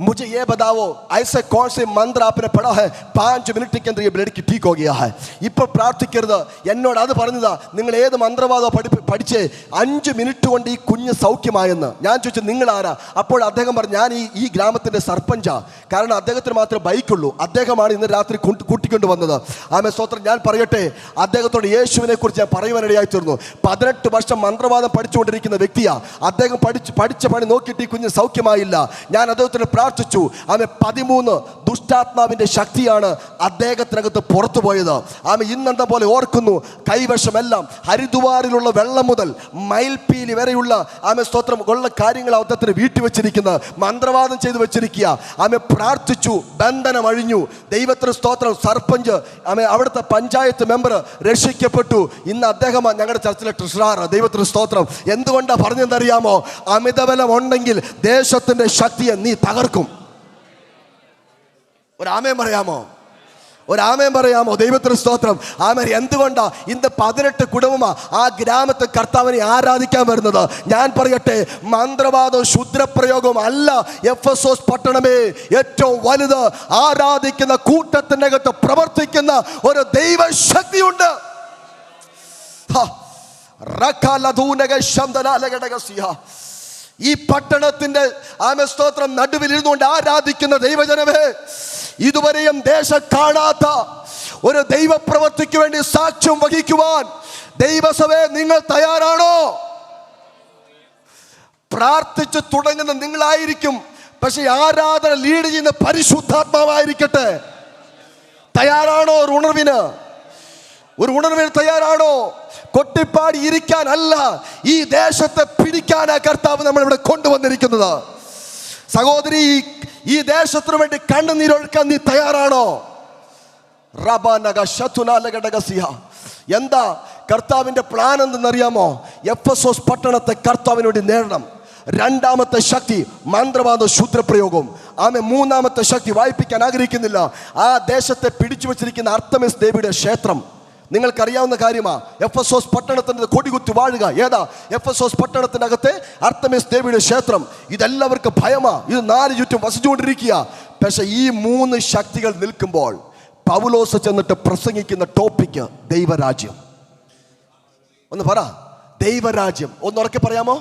मुझे ये बताओ ऐसे कौन से मंत्र आपने पढ़ा है 5 मिनट के अंदर ये लड़की ठीक हो गया है. ഇപ്പോൾ പ്രാർത്ഥിക്കരുത്. എന്നോട് അത് പറഞ്ഞതാ. നിങ്ങൾ ഏത് മന്ത്രവാദം പഠിച്ച് 5 മിനിറ്റ് കൊണ്ട് ഈ കുഞ്ഞ് സൗഖ്യമായെന്ന്. ഞാൻ ചോദിച്ചു നിങ്ങൾ ആരാ? അപ്പോൾ അദ്ദേഹം പറഞ്ഞു ഞാൻ ഈ ഗ്രാമത്തിൻ്റെ സർപ്പഞ്ചാ. കാരണം അദ്ദേഹത്തിന് മാത്രമേ ബൈക്കുള്ളൂ. അദ്ദേഹമാണ് ഇന്ന് രാത്രി കൂട്ടിക്കൊണ്ട് വന്നത്. സ്തോത്രം. ഞാൻ പറയട്ടെ, അദ്ദേഹത്തോട് യേശുവിനെ കുറിച്ച് ഞാൻ പറയുവാനിടയായി തീർന്നു. 18 വർഷം മന്ത്രവാദം പഠിച്ചുകൊണ്ടിരിക്കുന്ന വ്യക്തിയാ. അദ്ദേഹം പഠിച്ച പണി നോക്കിയിട്ട് ഈ കുഞ്ഞ് സൗഖ്യമായില്ല. ഞാൻ അദ്ദേഹത്തിന് പ്രാർത്ഥിച്ചു. 13 ദുഷ്ടാത്മാവിൻ്റെ ശക്തിയാണ് അദ്ദേഹത്തിനകത്ത് പുറത്തു പോയത്. ഇന്നെന്താ പോലെ ഓർക്കുന്നു. കൈവശമെല്ലാം ഹരിദ്വാറിലുള്ള വെള്ളം മുതൽ മയിൽപീലി വരെയുള്ള സ്തോത്രം ഉള്ള കാര്യങ്ങൾ അദ്ദേഹത്തിന് വീട്ടിൽ വെച്ചിരിക്കുന്നത്. മന്ത്രവാദം ചെയ്തു വെച്ചിരിക്കുക. പ്രാർത്ഥിച്ചു, ബന്ധനം അഴിഞ്ഞു. ദൈവത്തിന് സ്തോത്രം. സർപ്പഞ്ച് അവിടുത്തെ പഞ്ചായത്ത് മെമ്പർ രക്ഷിക്കപ്പെട്ടു. ഇന്ന് അദ്ദേഹമാണ് ഞങ്ങളുടെ ചർച്ചിലെ ട്രഷറർ. ദൈവത്തിന് സ്തോത്രം. എന്തുകൊണ്ടാണ് പറഞ്ഞെന്നറിയാമോ? അമിതബലം ഉണ്ടെങ്കിൽ ദേശത്തിന്റെ ശക്തിയെ നീ തകർക്കും. ഒരാമേൻ പറയാമോ? ഒരാമേൻ പറയാമോ? ദൈവത്തിന് സ്തോത്രം. ആമേൻ. എന്തുകൊണ്ടാ ഇന്ന് 18 കുടുംബമാ ആ ഗ്രാമത്തെ കർത്താവിനെ ആരാധിക്കാൻ വരുന്നത്? ഞാൻ പറയട്ടെ, മന്ത്രവാദവും ക്ഷുദ്രപ്രയോഗവും അല്ല എഫെസോസ് പട്ടണമേ ഏറ്റവും വലുത്. ആരാധിക്കുന്ന കൂട്ടത്തിൻ്റെ അകത്ത് പ്രവർത്തിക്കുന്ന ഒരു ദൈവശക്തിയുണ്ട്. ഈ പട്ടണത്തിന്റെ സ്തോത്രം നടുവിൽ ഇരുന്നുകൊണ്ട് ആരാധിക്കുന്ന ദൈവജനമേ, ഇതുവരെയും ദേശം കാണാത്ത ഒരു ദൈവപ്രവൃത്തിക്ക് വേണ്ടി സാക്ഷ്യം വഹിക്കുവാൻ ദൈവസഭയെ നിങ്ങൾ തയ്യാറാണോ? പ്രാർത്ഥിച്ചു തുടങ്ങുന്ന നിങ്ങളായിരിക്കും, പക്ഷെ ആരാധന ലീഡ് ചെയ്യുന്ന പരിശുദ്ധാത്മാവായിരിക്കട്ടെ. തയ്യാറാണോ ഒരു ഉണർവിന്? തയ്യാറാണോ? കൊട്ടിപ്പാടി ഇരിക്കാനല്ല, ഈ ദേശത്തെ പിടിക്കാനാ കർത്താവ് നമ്മളിവിടെ കൊണ്ടുവന്നിരിക്കുന്നത്. സഹോദരി, ഈ ദേശത്തിനു വേണ്ടി കണ്ണുനീരൊഴുക്കാൻ നീ തയ്യാറാണോ? എന്താ കർത്താവിന്റെ പ്ലാൻ എന്തെന്നറിയാമോ? എഫെസോസ് പട്ടണത്തെ കർത്താവിന് വേണ്ടി നേടണം. 2ാമത്തെ ശക്തി മന്ത്രവാദ ശൂദ്രപ്രയോഗം. മൂന്നാമത്തെ ശക്തി വായിപ്പിക്കാൻ ആഗ്രഹിക്കുന്നില്ല. ആ ദേശത്തെ പിടിച്ചു വച്ചിരിക്കുന്ന അർത്തമിസ് ദേവിയുടെ ക്ഷേത്രം. നിങ്ങൾക്കറിയാവുന്ന കാര്യമാ. എഫെസോസ് പട്ടണത്തിന്റെ കൊടികുത്തി വാഴുക. ഏതാ? എഫെസോസ് പട്ടണത്തിനകത്തെ അർത്തമിസ് ദേവിയുടെ ക്ഷേത്രം. ഇതെല്ലാവർക്കും ഭയമാ. ഇത് 4 ചുറ്റും വസിച്ചുകൊണ്ടിരിക്കുക. പക്ഷെ ഈ 3 ശക്തികൾ നിൽക്കുമ്പോൾ പൗലോസ് ചെന്നിട്ട് പ്രസംഗിക്കുന്ന ടോപ്പിക്ക് ദൈവരാജ്യം. ഒന്ന് പറ, ദൈവരാജ്യം. ഒന്ന് ഉറക്കെ പറയാമോ?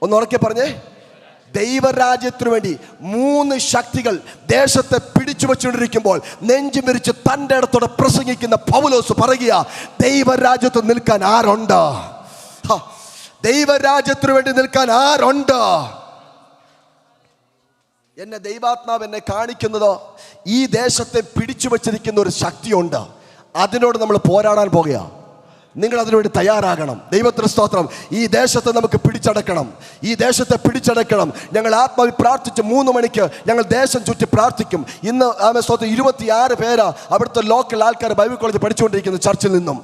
ഒന്ന് ഉറക്കെ പറഞ്ഞേ. ദൈവരാജ്യത്തിനു വേണ്ടി 3 ശക്തികൾ ദേശത്തെ പിടിച്ചു വച്ചുകൊണ്ടിരിക്കുമ്പോൾ നെഞ്ചു വിരിച്ച് തൻ്റെ ഇടത്തോടെ പ്രസംഗിക്കുന്ന പൗലോസ് പറയുക, ദൈവരാജ്യത്ത് നിൽക്കാൻ ആരുണ്ട്? ദൈവരാജ്യത്തിനു വേണ്ടി നിൽക്കാൻ ആരുണ്ട്? എന്നെ ദൈവാത്മാവ് എന്നെ കാണിക്കുന്നത് ഈ ദേശത്തെ പിടിച്ചു വച്ചിരിക്കുന്ന ഒരു ശക്തിയുണ്ട്. അതിനോട് നമ്മൾ പോരാടാൻ പോകുക. നിങ്ങൾ അതിനുവേണ്ടി തയ്യാറാകണം. ദൈവത്തിന് സ്തോത്രം. ഈ ദേശത്തെ നമുക്ക് പിടിച്ചടക്കണം. ഈ ദേശത്തെ പിടിച്ചടക്കണം. ഞങ്ങൾ ആത്മാവിൽ പ്രാർത്ഥിച്ച് 3 മണിക്ക് ഞങ്ങൾ ദേശം ചുറ്റി പ്രാർത്ഥിക്കും. ഇന്ന് സ്തോത്രം 26 പേരാ അവിടുത്തെ ലോക്കൽ ആൾക്കാർ ബൈബിൾ കോളേജ് പഠിച്ചുകൊണ്ടിരിക്കുന്ന ചർച്ചിൽ നിന്നും.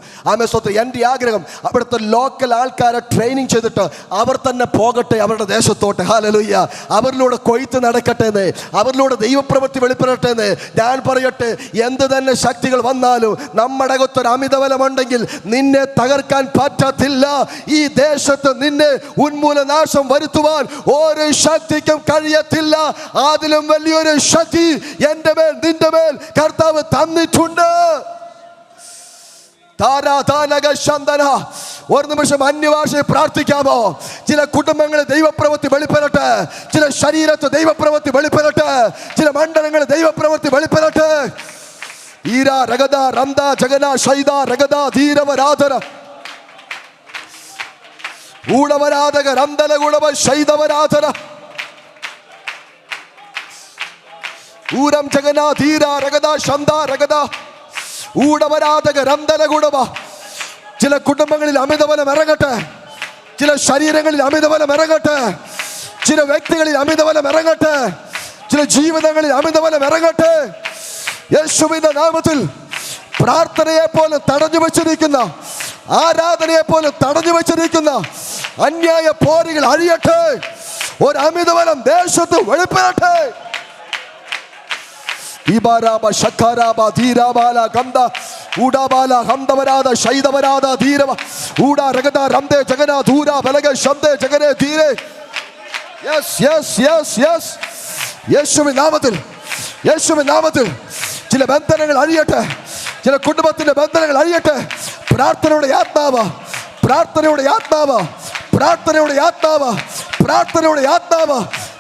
സ്തോത്രം എൻ്റെ ആഗ്രഹം അവിടുത്തെ ലോക്കൽ ആൾക്കാരെ ട്രെയിനിങ് ചെയ്തിട്ട് അവർ തന്നെ പോകട്ടെ അവരുടെ ദേശത്തോട്ട്. ഹല്ലേലൂയ. അവരിലൂടെ കൊയ്ത്ത് നടക്കട്ടെ എന്ന്, അവരിലൂടെ ദൈവപ്രവൃത്തി വെളിപ്പെടട്ടെ എന്ന്. ഞാൻ പറയട്ടെ, എന്ത് തന്നെ ശക്തികൾ വന്നാലും നമ്മുടെ അകത്തൊരു അമിതബലമുണ്ടെങ്കിൽ നിന്നെ തകർക്കാൻ പറ്റത്തില്ല. ഈ ദേശത്ത് നിന്നെ ഉന്മൂലനാശം വരുത്തുവാൻ ഒരു ശക്തിക്കും കഴിയത്തില്ല. അതിലും വലിയൊരു ശക്തി എൻ്റെ മേൽ നിന്റെ മേൽ കർത്താവ് തന്നിട്ടുണ്ട്. ഒരു നിമിഷം അന്യഭാഷയിൽ പ്രാർത്ഥിക്കാമോ? ചില കുടുംബങ്ങളിൽ ദൈവപ്രവൃത്തി വെളിപ്പെടട്ടെ. ചില ശരീരത്ത് ദൈവപ്രവൃത്തി വെളിപ്പെടട്ടെ. ചില മണ്ഡലങ്ങളിൽ ദൈവപ്രവൃത്തി വെളിപ്പെടട്ടെ. ഈര രഗദ റന്ദ ജഗന ശൈദ രഗദ ധീരവരാധര ഊടവരാധക രന്ദല ഗുണവ ശൈദവരാധര ഊരം ജഗന ധീര രഗദ ശന്ദ രഗദ ഊടവരാധക രന്ദല ഗുണവ. ചില കുടുംബങ്ങളിൽ അമിതബലം ഇറങ്ങട്ടെ. ചില ശരീരങ്ങളിൽ അമിതബലം ഇറങ്ങട്ടെ. ചില വ്യക്തികളിൽ അമിതബലം ഇറങ്ങട്ടെ. ചില ജീവിതങ്ങളിൽ അമിതബലം ഇറങ്ങട്ടെ. യേശുവിന്റെ നാമത്തിൽ പ്രാർത്ഥനയെ പോലും തടഞ്ഞു വെച്ചിരിക്കുന്ന, ആരാധനയെ പോലും തടഞ്ഞു വെച്ചിരിക്കുന്ന അന്യായ പോരുകൾ അഴിയട്ടെ. ഒരു അമിതബലം ദേശത്ത് വെളിപ്പെടട്ടെ. യേശുവിൻ നാമത്തിൽ, യേശുവിൻ നാമത്തിൽ ചില ബന്ധനങ്ങൾ അഴിയട്ടെ. ചില കുടുംബത്തിന്റെ ബന്ധനങ്ങൾ അഴിയട്ടെ. പ്രാർത്ഥനയുടെ ആത്മാവ്, പ്രാർത്ഥനയുടെ ആത്മാവ്, പ്രാർത്ഥനയുടെ ആത്മാവ്, പ്രാർത്ഥനയുടെ ആത്മാവ്,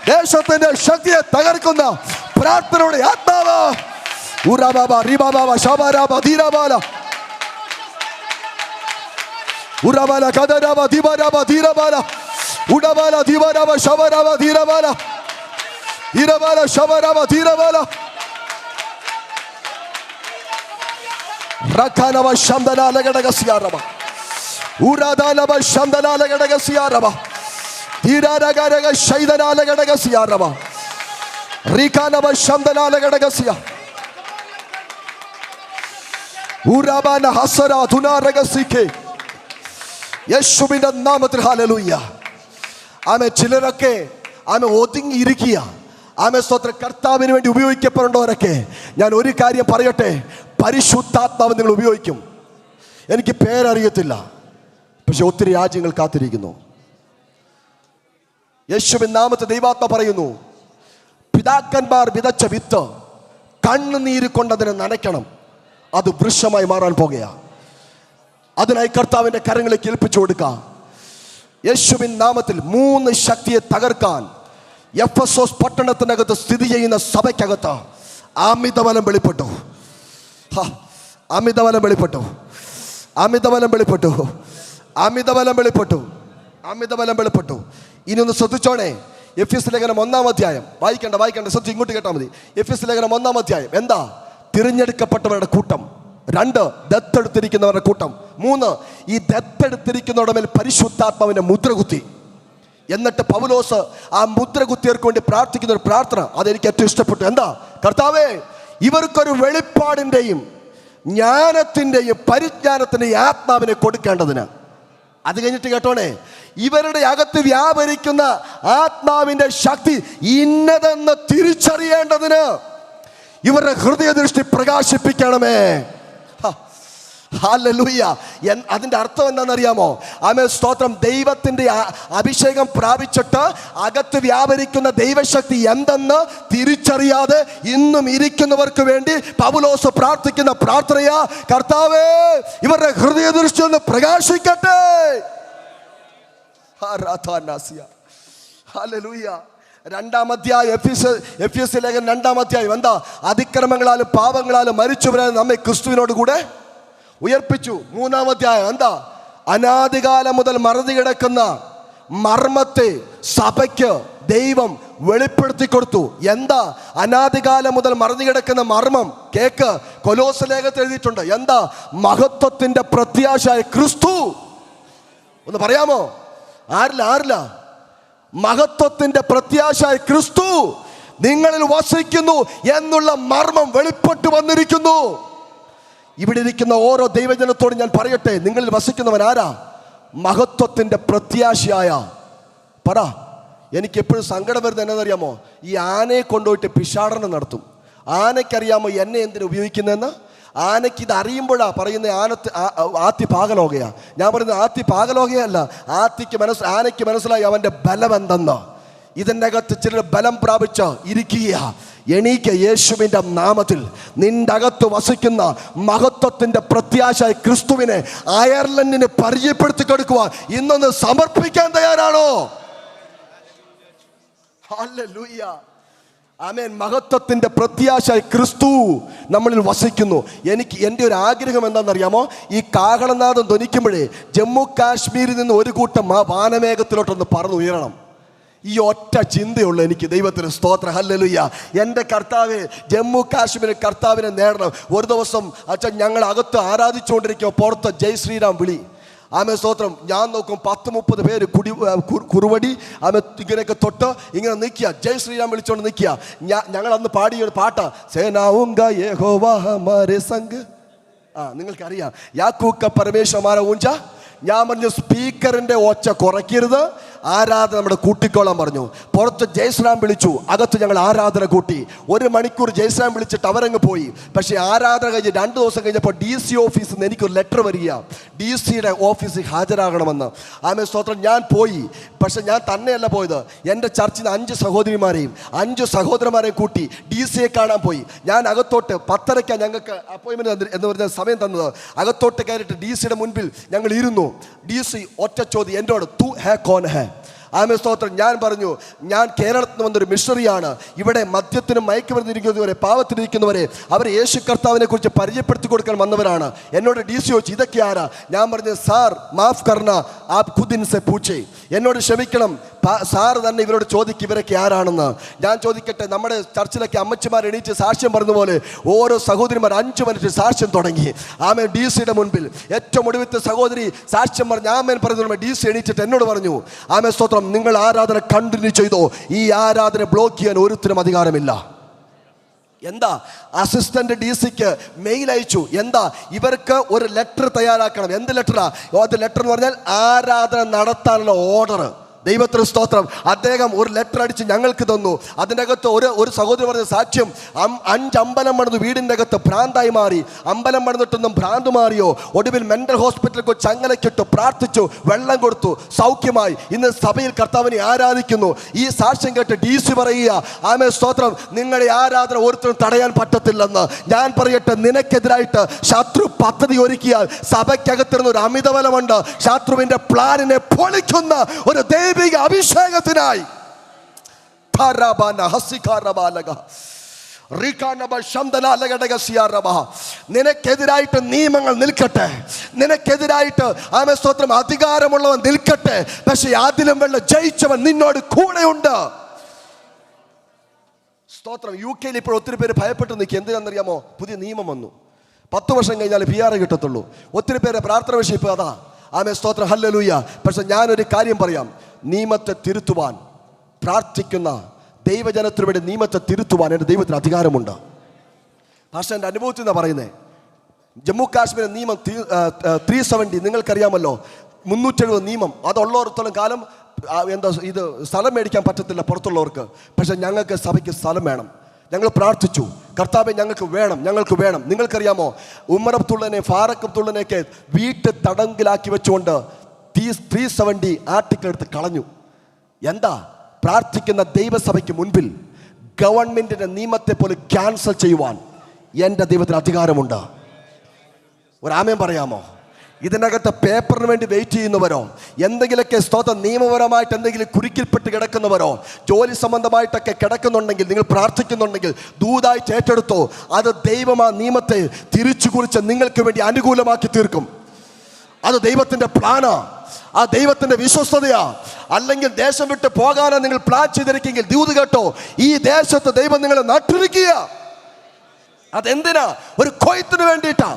ദേശത്തിന്റെ ശക്തിയെ തകർക്കുന്ന പ്രാർത്ഥനയുടെ ആത്മാവ്. ഉറബാബ റിബാബാബ ശബരാബ ധീരബാല ഉറബാല കദരാബ ദിബരാബ ധീരബാല ഉടബാല ദിബരാബ ശബരാബ ധീരബാല ധീരബാല ശബരാബ ധീരബാല റഖാനവ ശംദനാല ഗടഗസിയാറബ ഉറാദാനവ ശംദനാല ഗടഗസിയാറബ ധീരാരഗരഗ ശൈദനാല ഗടഗസിയാറബ റിഖാനവ ശംദനാല ഗടഗസിയ ഉറാബാന ഹസര ധുനാരഗസികെ. യേശുവിന്റെ നാമത്തിൽ ഹല്ലേലൂയ. ആമേൻ. ചിലരൊക്കെ ആമേൻ ഒതുങ്ങിയിരിക്കുക. ആമേൻ. സ്തോത്രം. കർത്താവിന് വേണ്ടി ഉപയോഗിക്കപ്പെടേണ്ടവരൊക്കെ ഞാൻ ഒരു കാര്യം പറയട്ടെ, പരിശുദ്ധാത്മാവ് നിങ്ങൾ ഉപയോഗിക്കും. എനിക്ക് പേരറിയത്തില്ല, പക്ഷെ ഒത്തിരി രാജ്യങ്ങൾ കാത്തിരിക്കുന്നു. യേശുവിൻ നാമത്തെ ദൈവാത്മ പറയുന്നു, പിതാക്കന്മാർ വിതച്ച വിത്ത് കണ്ണുനീര് കൊണ്ടതിനെ നനയ്ക്കണം. അത് വൃക്ഷമായി മാറാൻ പോകുകയാണ്. അതിനായി കർത്താവിൻ്റെ കരങ്ങളിലേക്ക് ഏൽപ്പിച്ചു കൊടുക്കുക. യേശുവിൻ നാമത്തിൽ 3 ശക്തിയെ തകർക്കാൻ എഫെസോസ് പട്ടണത്തിനകത്ത് സ്ഥിതി ചെയ്യുന്ന സഭയ്ക്കകത്ത് അമിതബലം വെളിപ്പെട്ടു. അമിതബലം വെളിപ്പെട്ടു. അമിതബലം വെളിപ്പെട്ടു. അമിതബലം വെളിപ്പെട്ടു. അമിതബലം വെളിപ്പെട്ടു. ഇനി ഒന്ന് ശ്രദ്ധിച്ചോണേ. എഫെസ്യ ലേഖനം 1-ാം അധ്യായം വായിക്കണ്ട ശ്രദ്ധിച്ച് ഇങ്ങോട്ട് കേട്ടാൽ മതി. എഫെസ്യ ലേഖനം 1-ാം അധ്യായം എന്താ? തിരഞ്ഞെടുക്കപ്പെട്ടവരുടെ കൂട്ടം. 2, ദത്തെടുത്തിരിക്കുന്നവരുടെ കൂട്ടം. 3, ഈ ദത്തെടുത്തിരിക്കുന്നവരുടെ മേൽ പരിശുദ്ധാത്മാവിന്റെ മുദ്ര കുത്തി. എന്നിട്ട് പൗലോസ് ആ മുദ്ര കുത്തിയവർക്ക് വേണ്ടി പ്രാർത്ഥിക്കുന്ന ഒരു പ്രാർത്ഥന, അതെനിക്ക് ഏറ്റവും ഇഷ്ടപ്പെട്ടു. എന്താ? കർത്താവേ, ഇവർക്കൊരു വെളിപ്പാടിൻ്റെയും ജ്ഞാനത്തിൻ്റെയും പരിജ്ഞാനത്തിൻ്റെയും ആത്മാവിനെ കൊടുക്കേണ്ടതിന്. അത് കഴിഞ്ഞിട്ട് കേട്ടോണേ, ഇവരുടെ അകത്ത് വ്യാപരിക്കുന്ന ആത്മാവിൻ്റെ ശക്തി ഇന്നതെന്ന് തിരിച്ചറിയേണ്ടതിന് ഇവരുടെ ഹൃദയദൃഷ്ടി പ്രകാശിപ്പിക്കണമേ. ഹല്ലേലൂയ. അതിന്റെ അർത്ഥം എന്താണെന്നറിയാമോ? ആമേൻ, സ്തോത്രം. ദൈവത്തിന്റെ അഭിഷേകം പ്രാപിച്ചിട്ട് അകത്ത് വ്യാപരിക്കുന്ന ദൈവശക്തി എന്തെന്ന് തിരിച്ചറിയാതെ ഇന്നും ഇരിക്കുന്നവർക്ക് വേണ്ടി പൗലോസ് പ്രാർത്ഥിക്കുന്ന പ്രാർത്ഥനയാ, കർത്താവേ ഇവരുടെ ഹൃദയദൃഷ്ടി ഒന്ന് പ്രകാശിക്കട്ടെ. ഹല്ലേലൂയ. 2-ാം അധ്യായം എഫെസ്യ ലേഖനം 2-ാം അധ്യായം എന്താ? അതിക്രമങ്ങളാലും പാപങ്ങളാലും മരിച്ചവരാൽ നമ്മെ ക്രിസ്തുവിനോട് കൂടെ ഉയർപ്പിച്ചു. 3-ാം അധ്യായം എന്താ? അനാദികാലം മുതൽ മറന്നു കിടക്കുന്ന മർമ്മത്തെ സഭയ്ക്ക് ദൈവം വെളിപ്പെടുത്തി കൊടുത്തു. എന്താ അനാദികാലം മുതൽ മറന്നു കിടക്കുന്ന മർമ്മം? കേക്ക്, കൊലോസ്യ ലേഖനത്തിൽ എഴുതിയിട്ടുണ്ട്. എന്താ? മഹത്വത്തിന്റെ പ്രത്യാശയായ ക്രിസ്തു. ഒന്ന് പറയാമോ? ആരില്ല മഹത്വത്തിന്റെ പ്രത്യാശയായ ക്രിസ്തു നിങ്ങളിൽ വസിക്കുന്നു എന്നുള്ള മർമ്മം വെളിപ്പെട്ടു വന്നിരിക്കുന്നു. ഇവിടെ ഇരിക്കുന്ന ഓരോ ദൈവജനത്തോട് ഞാൻ പറയട്ടെ, നിങ്ങളിൽ വസിക്കുന്നവൻ ആരാ? മഹത്വത്തിന്റെ പ്രത്യാശയായ. പറ. എനിക്ക് എപ്പോഴും സങ്കടം വരുന്നത് എന്നറിയാമോ? ഈ ആനയെ കൊണ്ടുപോയിട്ട് ഭിക്ഷാടനം നടത്തും. ആനയ്ക്കറിയാമോ എന്നെ എന്തിനു ഉപയോഗിക്കുന്നതെന്ന്? ആനയ്ക്ക് ഇത് അറിയുമ്പോഴാ പറയുന്നത് ആത്തി പാകലോകയാ. ഞാൻ പറയുന്നത് ആത്തി പാകലോകയല്ല. ആനയ്ക്ക് മനസ്സിലായി അവന്റെ ബലം എന്തെന്ന്. ഇതിൻ്റെ അകത്ത് ചിലർ ബലം പ്രാപിച്ച് ഇരിക്കുക. എണീക്ക, യേശുവിൻ്റെ നാമത്തിൽ. നിന്റെ അകത്ത് വസിക്കുന്ന മഹത്വത്തിന്റെ പ്രത്യാശയായ ക്രിസ്തുവിനെ അയർലൻഡിന് പരിചയപ്പെടുത്തി കൊടുക്കുവാൻ ഇന്നൊന്ന് സമർപ്പിക്കാൻ തയ്യാറാണോ? ഹല്ലേലൂയ. ആമേൻ. മഹത്വത്തിന്റെ പ്രത്യാശയായ ക്രിസ്തു നമ്മളിൽ വസിക്കുന്നു. എൻ്റെ ഒരു ആഗ്രഹം എന്താണെന്നറിയാമോ? ഈ കാഹളനാദം ധ്വനിക്കുമ്പോഴേ ജമ്മു കാശ്മീരിൽ നിന്ന് ഒരു കൂട്ടം വാനമേഘത്തിലോട്ടൊന്ന് പറന്നുയരണം. ഈ ഒറ്റ ചിന്തയുള്ളൂ എനിക്ക്. ദൈവത്തിന് സ്തോത്രം. ഹല്ലേലൂയ. എൻ്റെ കർത്താവേ, ജമ്മു കാശ്മീർ കർത്താവിനെ നേടണം. ഒരു ദിവസം അച്ഛൻ ഞങ്ങൾ അകത്ത് ആരാധിച്ചുകൊണ്ടിരിക്കുമ്പോൾ പുറത്ത് ജയ് ശ്രീറാം വിളി. ആമേ സ്തോത്രം. ഞാൻ നോക്കും 10-30 പേര് കുറുവടി ആമേ ഇങ്ങനെയൊക്കെ തൊട്ട് ഇങ്ങനെ നിൽക്കുക, ജയ് ശ്രീറാം വിളിച്ചോണ്ട് നിൽക്കുക. ഞങ്ങൾ അന്ന് പാടിയ ഒരു പാട്ടാ, സേനാവുങ്ക യഹോവാ ഹമാരേ സംഗ്. നിങ്ങൾക്കറിയാം, യാക്കൂക്ക പരമേശ്വര ഊഞ്ച. ഞാൻ പറഞ്ഞു സ്പീക്കറിന്റെ ഒച്ച കുറയ്ക്കരുത്, ആരാധന നമ്മുടെ കൂട്ടിക്കോളാൻ പറഞ്ഞു. പുറത്ത് ജയശ്രാം വിളിച്ചു, അകത്ത് ഞങ്ങൾ ആരാധന കൂട്ടി. 1 മണിക്കൂർ ജയശ്രാം വിളിച്ചിട്ട് അവരങ്ങ് പോയി. പക്ഷേ ആരാധന കഴിഞ്ഞ് 2 ദിവസം കഴിഞ്ഞപ്പോൾ DC ഓഫീസിൽ നിന്ന് എനിക്കൊരു ലെറ്റർ വരിക, DCയുടെ ഓഫീസിൽ ഹാജരാകണമെന്ന്. ആമേ സ്തോത്രം. ഞാൻ പോയി. പക്ഷെ ഞാൻ തന്നെയല്ല പോയത്, എൻ്റെ ചർച്ചിൽ നിന്ന് 5 സഹോദരിമാരെയും 5 സഹോദരന്മാരെയും കൂട്ടി DCയെ കാണാൻ പോയി. ഞാൻ അകത്തോട്ട് 10:30 ഞങ്ങൾക്ക് അപ്പോയിൻമെൻറ്റ് എന്ന് പറഞ്ഞ സമയം തന്നത്. അകത്തോട്ട് കയറിയിട്ട് DCയുടെ മുൻപിൽ ഞങ്ങൾ ഇരുന്നു. DC ഒറ്റ ചോദ്യം എന്നോട്, തു ഹേ കോൻ ഹേ? ആമേ സ്തോത്രം. ഞാൻ പറഞ്ഞു, ഞാൻ കേരളത്തിൽ നിന്ന് വന്നൊരു മിഷണറിയാണ്. ഇവിടെ മദ്യത്തിനും മയക്കുമരുന്നിരിക്കുന്നവരെ, പാവത്തിലിരിക്കുന്നവരെ അവർ യേശു കർത്താവിനെ കുറിച്ച് പരിചയപ്പെടുത്തി കൊടുക്കാൻ വന്നവരാണ്. എന്നോട് DC ചോദിച്ചു, ഇതൊക്കെ ആരാ? ഞാൻ പറഞ്ഞു, സാർ മാഫ് കർണ ആപ് ഖുദിൻ സെ പൂച്ചേ. എന്നോട് ക്ഷമിക്കണം, സാറ് തന്നെ ഇവരോട് ചോദിക്കും ഇവരൊക്കെ ആരാണെന്ന്. ഞാൻ ചോദിക്കട്ടെ, നമ്മുടെ ചർച്ചിലൊക്കെ അമ്മച്ചിമാർ എണീറ്റ് സാക്ഷ്യം പറഞ്ഞ പോലെ ഓരോ സഹോദരിമാർ 5 മിനിറ്റ് സാക്ഷ്യം തുടങ്ങി. ആമേൻ. DCയുടെ മുൻപിൽ ഏറ്റവും ഒടുവിലത്തെ സഹോദരി സാക്ഷ്യം പറഞ്ഞു. ആമേൻ പറഞ്ഞു. DC എണീറ്റിട്ട് എന്നോട് പറഞ്ഞു, ആമേൻ സ്തോത്രം, നിങ്ങൾ ആരാധന കണ്ടിന്യൂ ചെയ്തോ, ഈ ആരാധന ബ്ലോക്ക് ചെയ്യാൻ ഒരുത്തിനും അധികാരമില്ല. എന്താ? അസിസ്റ്റന്റ് DCക്ക് മെയിൽ അയച്ചു. എന്താ? ഇവർക്ക് ഒരു ലെറ്റർ തയ്യാറാക്കണം. എന്ത് ലെറ്ററാ? അത് ലെറ്റർ എന്ന് പറഞ്ഞാൽ ആരാധന നടത്താനുള്ള ഓർഡർ. ദൈവത്തിന് സ്തോത്രം. അദ്ദേഹം ഒരു ലെറ്റർ അടിച്ച് ഞങ്ങൾക്ക് തന്നു. അതിൻ്റെ അകത്ത് ഒരു സഹോദരി പറഞ്ഞ സാക്ഷ്യം, 5 അമ്പലം പണിത് വീടിൻ്റെ അകത്ത് ഭ്രാന്തായി മാറി. അമ്പലം പണിതിട്ടൊന്നും ഭ്രാന്ത് മാറിയോ? ഒടുവിൽ മെന്റൽ ഹോസ്പിറ്റലിൽ ചങ്ങലക്കിട്ടു, പ്രാർത്ഥിച്ചു, വെള്ളം കൊടുത്തു, സൗഖ്യമായി. ഇന്ന് സഭയിൽ കർത്താവിനെ ആരാധിക്കുന്നു. ഈ സാക്ഷ്യം കേട്ട് DC പറയുക, ആമേ സ്തോത്രം, നിങ്ങളുടെ ആരാധന ഒരുത്തരും തടയാൻ പറ്റത്തില്ലെന്ന്. ഞാൻ പറയട്ടെ, നിനക്കെതിരായിട്ട് ശത്രു പദ്ധതി ഒരുക്കിയാൽ സഭയ്ക്കകത്തിരുന്ന ഒരു അമിതബലമുണ്ട്. ശത്രുവിന്റെ പ്ലാനിനെ പൊളിക്കുന്ന ഒരു ദൈവിക അഭിഷേകത്തിനായി നിനക്കെതിരായിട്ട് നിയമങ്ങൾ നിൽക്കട്ടെ, നിനക്കെതിരായിട്ട് ആമേ സ്തോത്രം അധികാരമുള്ളവൻ നിൽക്കട്ടെ. പക്ഷെ അതിലും വെള്ള ജയിച്ചവൻ നിന്നോട് കൂടെയുണ്ട്. സ്തോത്രം. UK ഇപ്പോൾ ഒത്തിരി പേര് ഭയപ്പെട്ട് നിൽക്കുക. എന്തിനാണെന്നറിയാമോ? പുതിയ നിയമം വന്നു. 10 വർഷം കഴിഞ്ഞാൽ PR കിട്ടത്തുള്ളൂ. ഒത്തിരി പേര് പ്രാർത്ഥന വിഷയം ഇപ്പോൾ അതാ. ആമേ സ്തോത്രം. ഹല്ലേലൂയ. പക്ഷെ ഞാനൊരു കാര്യം പറയാം, നിയമത്തെ തിരുത്തുവാൻ പ്രാർത്ഥിക്കുന്ന ദൈവജനത്തിനു വേണ്ടി നിയമത്തെ തിരുത്തുവാൻ എൻ്റെ ദൈവത്തിന് അധികാരമുണ്ട്. പക്ഷെ എൻ്റെ അനുഭവത്തിൽ നിന്നാണ് പറയുന്നത്. ജമ്മു കാശ്മീർ നിയമം 370 നിങ്ങൾക്കറിയാമല്ലോ, 370 നിയമം. അതുള്ളവർത്തോളം കാലം എന്താ ഇത് സ്ഥലം മേടിക്കാൻ പറ്റത്തില്ല പുറത്തുള്ളവർക്ക്. പക്ഷെ ഞങ്ങൾക്ക് സഭയ്ക്ക് സ്ഥലം വേണം. ഞങ്ങൾ പ്രാർത്ഥിച്ചു, കർത്താവെ ഞങ്ങൾക്ക് വേണം, ഞങ്ങൾക്ക് വേണം. നിങ്ങൾക്കറിയാമോ, ഉമർ അബ്ദുള്ളനെ, ഫാറൂഖ് അബ്ദുള്ളനെയൊക്കെ വീട്ട് തടങ്കിലാക്കി വെച്ചുകൊണ്ട് 370 ആർട്ടിക്കിൾ എടുത്ത് കളഞ്ഞു. എന്താ? പ്രാർത്ഥിക്കുന്ന ദൈവസഭയ്ക്ക് മുൻപിൽ ഗവൺമെന്റിന്റെ നിയമത്തെ പോലും ക്യാൻസൽ ചെയ്യുവാൻ എൻ്റെ ദൈവത്തിന് അധികാരമുണ്ട്. ഒരു ആമേൻ പറയാമോ? ഇതിനകത്ത് പേപ്പറിന് വേണ്ടി വെയിറ്റ് ചെയ്യുന്നവരോ, എന്തെങ്കിലുമൊക്കെ സ്തോത്രം നിയമപരമായിട്ട് എന്തെങ്കിലും കുരുക്കിൽപ്പെട്ട് കിടക്കുന്നവരോ, ജോലി സംബന്ധമായിട്ടൊക്കെ കിടക്കുന്നുണ്ടെങ്കിൽ, നിങ്ങൾ പ്രാർത്ഥിക്കുന്നുണ്ടെങ്കിൽ ദൂതായിട്ട് ഏറ്റെടുത്തോ. അത് ദൈവം ആ നിയമത്തെ തിരിച്ചു കുറിച്ച് നിങ്ങൾക്ക് വേണ്ടി അനുകൂലമാക്കി തീർക്കും. അത് ദൈവത്തിന്റെ പ്ലാനാ, ആ ദൈവത്തിന്റെ വിശ്വസ്തതയാ. അല്ലെങ്കിൽ ദേശം വിട്ട് പോകാനോ നിങ്ങൾ പ്ലാൻ ചെയ്തിരിക്കെങ്കിൽ ദൂത് കേട്ടോ, ഈ ദേശത്ത് ദൈവം നിങ്ങളെ നട്ടിരിക്കുക. അതെന്തിനാ? ഒരു കൊയ്ത്തിന് വേണ്ടിയിട്ടാ.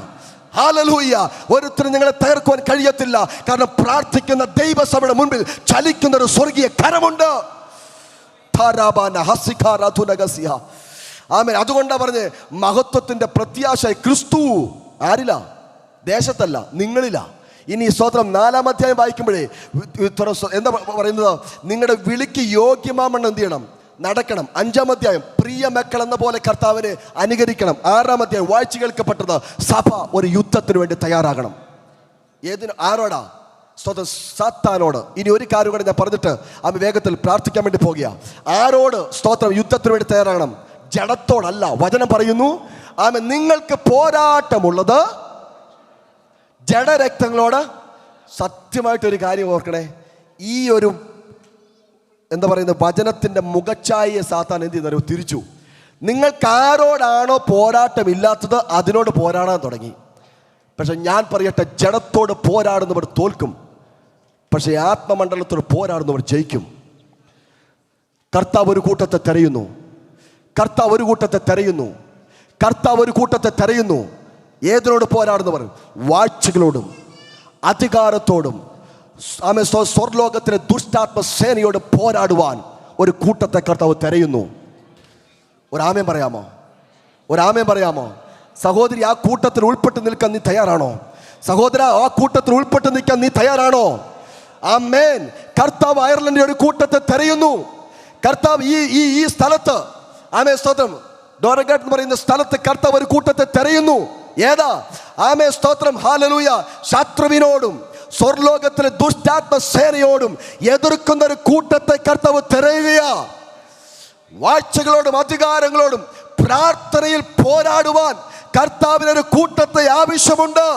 ഹല്ലേലൂയ. ഒരുത്തരും നിങ്ങളെ തകർക്കുവാൻ കഴിയത്തില്ല. കാരണം പ്രാർത്ഥിക്കുന്ന ദൈവസഭയുടെ മുൻപിൽ ചലിക്കുന്ന ഒരു സ്വർഗീയ കരമുണ്ട്. ആമേൻ. അതുകൊണ്ടാ പറഞ്ഞ് മഹത്വത്തിന്റെ പ്രത്യാശ ക്രിസ്തു ആരില്ല? ദേശത്തല്ല, നിങ്ങളിലാ. ഇനി സ്തോത്രം 4-ാം അധ്യായം വായിക്കുമ്പോഴേ എന്താ പറയുന്നത്? നിങ്ങളുടെ വിളിക്ക് യോഗ്യമാമെന്ന് എന്ത് ചെയ്യണം? നടക്കണം. 5-ാം അധ്യായം പ്രിയ മക്കൾ എന്ന പോലെ കർത്താവിനെ അനുകരിക്കണം. 6-ാം അധ്യായം വായിച്ചു കേൾക്കപ്പെട്ടത് സഭ ഒരു യുദ്ധത്തിന് വേണ്ടി തയ്യാറാകണം. ഏതിന്? ആരോടാ? സ്തോത്രം സാത്താനോട്. ഇനി ഒരു കാര്യം കൂടെ ഞാൻ പറഞ്ഞിട്ട് ആമ വേഗത്തിൽ പ്രാർത്ഥിക്കാൻ വേണ്ടി പോകുക. ആരോട് സ്തോത്രം യുദ്ധത്തിന് വേണ്ടി തയ്യാറാകണം? ജഡത്തോടല്ല. വചനം പറയുന്നു, ആമ നിങ്ങൾക്ക് പോരാട്ടമുള്ളത് ജഡരക്തങ്ങളോട്. സത്യമായിട്ടൊരു കാര്യം ഓർക്കണേ, ഈ ഒരു എന്താ പറയുന്നത് വചനത്തിന്റെ മുഖച്ഛായയെ സാത്താൻ എന്ത് ചെയ്യുന്ന തിരിച്ചു. നിങ്ങൾക്ക് ആരോടാണോ പോരാട്ടമില്ലാത്തത് അതിനോട് പോരാടാൻ തുടങ്ങി. പക്ഷെ ഞാൻ പറയട്ടെ, ജഡത്തോട് പോരാടുന്നവർ തോൽക്കും, പക്ഷെ ആത്മമണ്ഡലത്തോട് പോരാടുന്നവർ ജയിക്കും. കർത്താവ് ഒരു കൂട്ടത്തെ തെരയുന്നു. കർത്താവ് ഒരു കൂട്ടത്തെ തെരയുന്നു. കർത്താവ് ഒരു കൂട്ടത്തെ തെരയുന്നു. ഏതിനോട് പോരാടുന്നവർ? വാഴ്ചകളോടും അധികാരത്തോടും സ്വർലോകത്തിലെ ദുഷ്ടാത്മ സേനയോട് പോരാടുവാൻ ഒരു കൂട്ടത്തെ കർത്താവ് തെരയുന്നു. ഒരാമേൻ പറയാമോ? ഒരാമേൻ പറയാമോ? സഹോദരി, ആ കൂട്ടത്തിൽ ഉൾപ്പെട്ട് നിൽക്കാൻ നീ തയ്യാറാണോ? സഹോദര, ആ കൂട്ടത്തിൽ ഉൾപ്പെട്ട് നിൽക്കാൻ നീ തയ്യാറാണോ? ആമേൻ. കർത്താവ് അയർലൻഡിൽ ഒരു കൂട്ടത്തെ തെരയുന്നു. കർത്താവ് ഈ സ്ഥലത്ത്, ആമേ സ്തോത്രം, ഡോറഗേറ്റ് എന്ന് പറയുന്ന സ്ഥലത്ത് കർത്താവ് ഒരു കൂട്ടത്തെ തെരയുന്നു. ഏതാ? ആമേ സ്തോത്രം, ഹല്ലേലൂയ. ശത്രുവിനോടും സ്വർലോകത്തിലെ ദുഷ്ടാത്മ സേനയോടും എതിർക്കുന്ന ഒരു കൂട്ടത്തെ കർത്താവ് തിരയുകയാ. വാഴ്ചകളോടും അധികാരങ്ങളോടും പ്രാർത്ഥനയിൽ പോരാടുവാൻ കർത്താവിനൊരു കൂട്ടത്തെ ആവശ്യമുണ്ട്.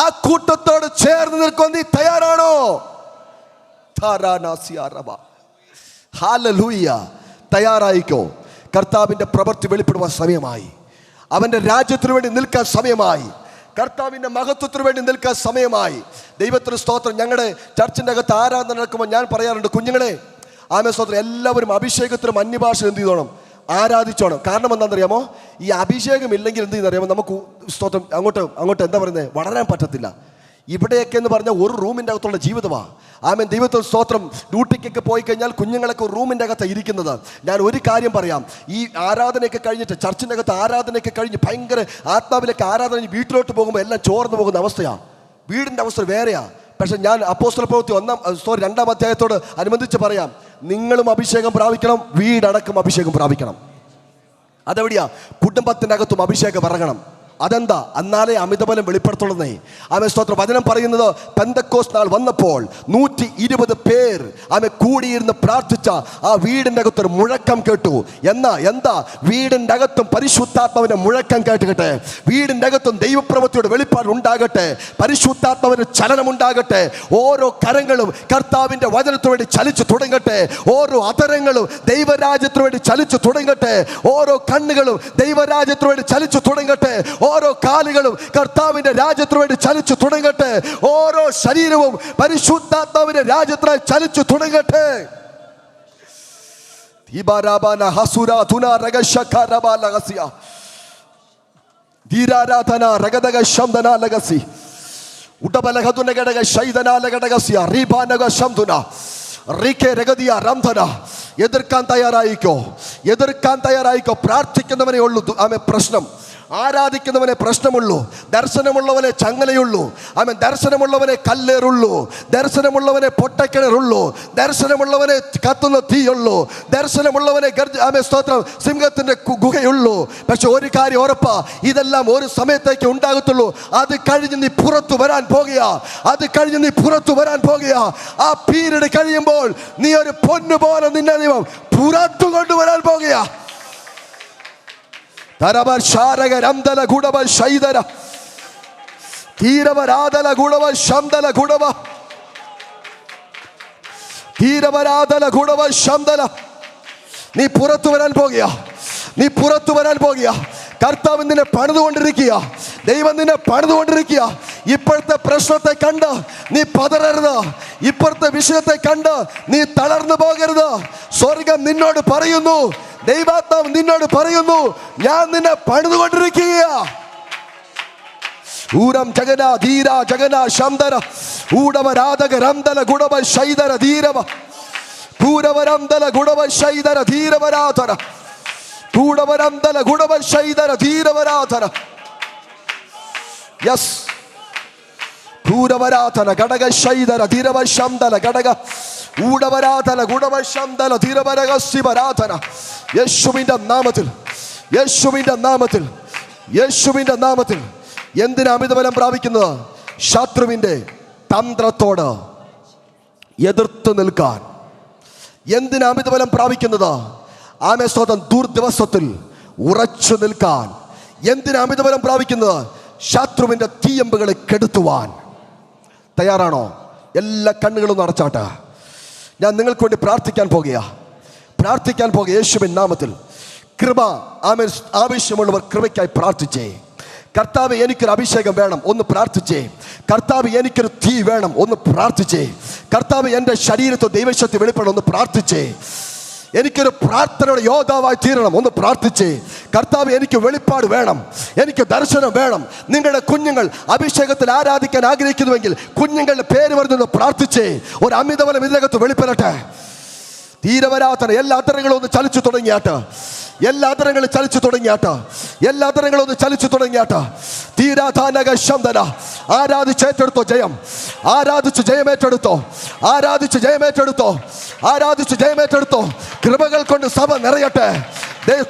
ആ കൂട്ടത്തോട് ചേർന്ന് നിൽക്കാൻ നീ തയ്യാറാണോ? ഹല്ലേലൂയ. തയ്യാറായിക്കോ. കർത്താവിന്റെ പ്രവൃത്തി വെളിപ്പെടുവാൻ സമയമായി. അവന്റെ രാജ്യത്തിനു വേണ്ടി നിൽക്കാൻ സമയമായി. കർത്താവിൻ്റെ മഹത്വത്തിന് വേണ്ടി നിൽക്കാൻ സമയമായി. ദൈവത്തിന് സ്തോത്രം. ഞങ്ങളുടെ ചർച്ചിൻ്റെ അകത്ത് ആരാധന നടക്കുമ്പോൾ ഞാൻ പറയാറുണ്ട്, കുഞ്ഞുങ്ങളെ, ആമേ സ്തോത്രം, എല്ലാവരും അഭിഷേകത്തിനും അന്യഭാഷ എന്ത് ചെയ്തോണം? ആരാധിച്ചോണം. കാരണം എന്താണെന്നറിയാമോ? ഈ അഭിഷേകം ഇല്ലെങ്കിൽ എന്ത് ചെയ്യുന്നറിയാമോ? നമുക്ക് സ്തോത്രം അങ്ങോട്ട് എന്താ പറയുന്നത്, വളരാൻ പറ്റത്തില്ല. ഇവിടെയൊക്കെ എന്ന് പറഞ്ഞാൽ ഒരു റൂമിൻ്റെ അകത്തുള്ള ജീവിതമാണ്. ആമേൻ. ദൈവത്തിന് സ്തോത്രം. ഡ്യൂട്ടിക്കൊക്കെ പോയി കഴിഞ്ഞാൽ കുഞ്ഞുങ്ങളൊക്കെ റൂമിൻ്റെ അകത്താണ് ഇരിക്കുന്നത്. ഞാൻ ഒരു കാര്യം പറയാം, ഈ ആരാധനയൊക്കെ കഴിഞ്ഞിട്ട്, ചർച്ചിൻ്റെ അകത്ത് ആരാധനയൊക്കെ കഴിഞ്ഞ് ഭയങ്കര ആത്മാവിലേക്ക് ആരാധന വീട്ടിലോട്ട് പോകുമ്പോൾ എല്ലാം ചോർന്നു പോകുന്ന അവസ്ഥയാണ്. വീടിൻ്റെ അവസ്ഥ വേറെയാണ്. പക്ഷെ ഞാൻ അപ്പോസ്തല പ്രവൃത്തി 2-ാം അധ്യായത്തോട് അനുബന്ധിച്ച് പറയാം, നിങ്ങളും അഭിഷേകം പ്രാപിക്കണം, വീടടക്കം അഭിഷേകം പ്രാപിക്കണം. അതെവിടെയാ? കുടുംബത്തിൻ്റെ അകത്തും അഭിഷേകം ഇറങ്ങണം. അതെന്താ? എന്നാലേ അമിതബലം വെളിപ്പെടുത്തുള്ളതേ. ആമേ സ്തോത്രം. വചനം പറയുന്നത്, പെന്തക്കോസ്ത് നാൾ വന്നപ്പോൾ 120 പേർ ആമേ കൂടിയിരുന്ന് പ്രാർത്ഥിച്ച ആ വീടിൻ്റെ അകത്തൊരു മുഴക്കം കേട്ടു. എന്താ? വീടിൻ്റെ അകത്തും പരിശുദ്ധാത്മാവിന്റെ മുഴക്കം കേട്ടുകട്ടെ. വീടിൻ്റെ അകത്തും ദൈവപ്രവൃത്തിയുടെ വെളിപ്പാട് ഉണ്ടാകട്ടെ. പരിശുദ്ധാത്മാവിന്റെ ചലനം ഉണ്ടാകട്ടെ. ഓരോ കരങ്ങളും കർത്താവിന്റെ വചനത്തിനു വേണ്ടി ചലിച്ചു തുടങ്ങട്ടെ. ഓരോ അധരങ്ങളും ദൈവരാജ്യത്തിനു വേണ്ടി ചലിച്ചു തുടങ്ങട്ടെ. ഓരോ കണ്ണുകളും ദൈവരാജ്യത്തിനു വേണ്ടി ചലിച്ചു തുടങ്ങട്ടെ. ഓരോ കാലുകളും കർത്താവിന്റെ രാജ്യത്തിനു വേണ്ടി ചലിച്ചു തുടങ്ങട്ടെ. ഓരോ ശരീരവും പരിശുദ്ധാത്മാവിന്റെ രാജ്യത്തിനായി ചലിച്ചു തുടങ്ങട്ടെ. എതിർക്കാൻ തയ്യാറായിക്കോ. പ്രാർത്ഥിക്കുന്നവനേ ഉള്ളൂ ആമേ പ്രശ്നം. ആരാധിക്കുന്നവനെ പ്രശ്നമുള്ളൂ, ദർശനമുള്ളവനെ ചങ്ങലയുള്ളൂ, അവൻ ദർശനമുള്ളവനെ കല്ലേറുള്ളൂ, ദർശനമുള്ളവനെ പൊട്ടക്കിണറുള്ളൂ, ദർശനമുള്ളവനെ കത്തുന്ന തീയുള്ളൂ, ദർശനമുള്ളവനെ സ്തോത്രം സിംഹത്തിന്റെ ഗുഹയുള്ളൂ. പക്ഷെ ഒരു കാര്യം ഉറപ്പാ, ഇതെല്ലാം ഒരു സമയത്തേക്ക് ഉണ്ടാകത്തുള്ളൂ. അത് കഴിഞ്ഞ് നീ പുറത്തു വരാൻ പോകുക, അത് കഴിഞ്ഞ് നീ പുറത്തു വരാൻ പോകുക. ആ പീരീഡ് കഴിയുമ്പോൾ നീ ഒരു പൊന്നുപോലെ നിന്നെ ദൈവം പുറത്തു കൊണ്ടുവരാൻ പോകുക. തരവശാരകരംദല ഗുണവ ശൈതര തീരവരാധല ഗുണവ ശംദല ഗുണവ തീരവരാധല ഗുണവ ശംദല. നീ പുറത്തു വരാൻ പോകുക, നീ പുറത്തു വരാൻ പോകുക. കർത്താവ് നിന്നെ പണിതുകൊണ്ടിരിക്കുക, ദൈവം നിന്നെ പണിതുകൊണ്ടിരിക്കുക. ഇപ്പോഴത്തെ പ്രശ്നത്തെ കണ്ട് നീ പതറരുത്, ഇപ്പോഴത്തെ വിഷയത്തെ കണ്ട് നീ തളർന്നു പോകരുത്. സ്വർഗം നിന്നോട് പറയുന്നു, ദൈവാത്മാവ് നിന്നോട് പറയുന്നു, ഞാൻ നിന്നെ പണിതുകൊണ്ടിരിക്കുക. ഊരം ജഗന ധീര ജഗന ശംദര ഊടവരാധക രംദല ഗുണവ ശൈതര ധീരവ പൂരവരംദല ഗുണവ ശൈതര ധീരവരാധര കൂടവരംദല ഗുണവ ശൈതര ധീരവരാധര. യെസ്, പൂരവരാധന ഘടക ശൈതര ധീരവ ശംദല ഘടക ഊടവരാധന ഗുണവ ശംദല ധീരവരക ശിവരാധന. യേശുവിന്റെ നാമത്തിൽ, യേശുവിന്റെ നാമത്തിൽ, യേശുവിന്റെ നാമത്തിൽ. എന്തിനാ അമിതബലം പ്രാപിക്കുന്നത്? ശത്രുവിന്റെ തന്ത്രത്തോട് എതിർത്ത് നിൽക്കാൻ. എന്തിനാ അമിതബലം പ്രാപിക്കുന്നത്? ആമേ സ്തോത്രം, ദുർദിവസത്തിൽ ഉറച്ചു നിൽക്കാൻ. എന്തിനാ അമിതബലം പ്രാപിക്കുന്നത്? ശത്രുവിന്റെ തീയമ്പുകളെ കെടുത്തുവാൻ. തയ്യാറാണോ? എല്ലാ കണ്ണുകളും അടച്ചാട്ടെ. ഞാൻ നിങ്ങൾക്ക് വേണ്ടി പ്രാർത്ഥിക്കാൻ പോകുക, പ്രാർത്ഥിക്കാൻ പോകുക. യേശുവിൻ നാമത്തിൽ കൃപ, ആമേ, ആവശ്യമുള്ളവർ കൃപയ്ക്കായി പ്രാർത്ഥിച്ചേ. കർത്താവ്, എനിക്കൊരു അഭിഷേകം വേണം, ഒന്ന് പ്രാർത്ഥിച്ചേ. കർത്താവ്, എനിക്കൊരു തീ വേണം, ഒന്ന് പ്രാർത്ഥിച്ചേ. കർത്താവ്, എൻ്റെ ശരീരത്തിൽ ദൈവശക്തി വെളിപ്പെടണം, ഒന്ന് പ്രാർത്ഥിച്ചേ. എനിക്കൊരു പ്രാർത്ഥനയുടെ യോദ്ധാവായി തീരണം, ഒന്ന് പ്രാർത്ഥിച്ചേ. കർത്താവ്, എനിക്ക് വെളിപ്പാട് വേണം, എനിക്ക് ദർശനം വേണം. നിങ്ങളുടെ കുഞ്ഞുങ്ങൾ അഭിഷേകത്തിൽ ആരാധിക്കാൻ ആഗ്രഹിക്കുന്നുവെങ്കിൽ കുഞ്ഞുങ്ങളുടെ പേര് പറഞ്ഞൊന്ന് പ്രാർത്ഥിച്ചേ. ഒരു അമിതബലം ഇതിനകത്ത് വെളിപ്പെടട്ടെ. തീരവരാത്തന എല്ലാ അത്തരങ്ങളും ഒന്ന് ചലിച്ചു തുടങ്ങിയാട്ട്, എല്ലാ അത്തരങ്ങളും ചലിച്ചു തുടങ്ങിയാട്ട്, എല്ലാ അത്തരങ്ങളും ഒന്ന് ചലിച്ചു തുടങ്ങിയാട്ട്. തീരാധാനക ശബ്ദന. ആരാധിച്ച് ഏറ്റെടുത്തോ ജയം, ആരാധിച്ച് ജയമേറ്റെടുത്തോ, ആരാധിച്ച് ജയമേറ്റെടുത്തോ, ആരാധിച്ച് ജയമേറ്റെടുത്തോ. കൃപകൾ കൊണ്ട് സഭ നിറയട്ടെ,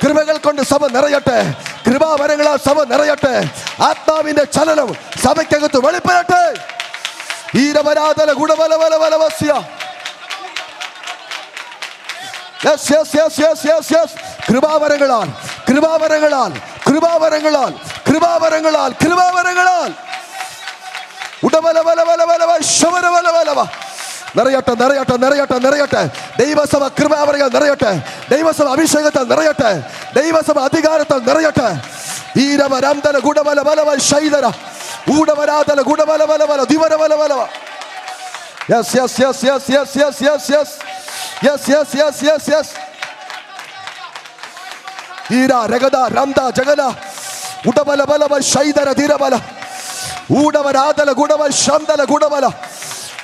കൃപകൾ കൊണ്ട് സഭ നിറയട്ടെ, കൃപാവരങ്ങളാൽ സഭ നിറയട്ടെ. ആത്മാവിന്റെ ചലനം സഭയ്ക്കകത്ത് വെളിപ്പെടട്ടെ. തീരവരാധന ഗുണബലവലവലവസ്യ. Yes, yes, yes, yes, yes, yes. കൃപാവരങ്ങളാൽ, കൃപാവരങ്ങളാൽ, കൃപാവരങ്ങളാൽ, കൃപാവരങ്ങളാൽ, കൃപാവരങ്ങളാൽ. ഉടബലവലവലവലവ ശവരവലവലവ. നിറയട്ടെ, നിറയട്ടെ, നിറയട്ടെ, നിറയട്ടെ. ദൈവസഭ കൃപാവരങ്ങൾ നിറയട്ടെ, ദൈവസഭ അഭിഷേകത്താൽ നിറയട്ടെ, ദൈവസഭ അധികാരത്താൽ നിറയട്ടെ. ധീരവരംദല ഗുണബലവലവ ശൈതര ഊടവരാധല ഗുണബലവലവല ദിവരവലവലവ. Yes, yes, yes, yes, yes, yes, yes, yes. Yes, yes, yes, yes, yes. Ira regada ramda jagana udabala balava shaidara dirabala udavaradala gudava shamdala gudabala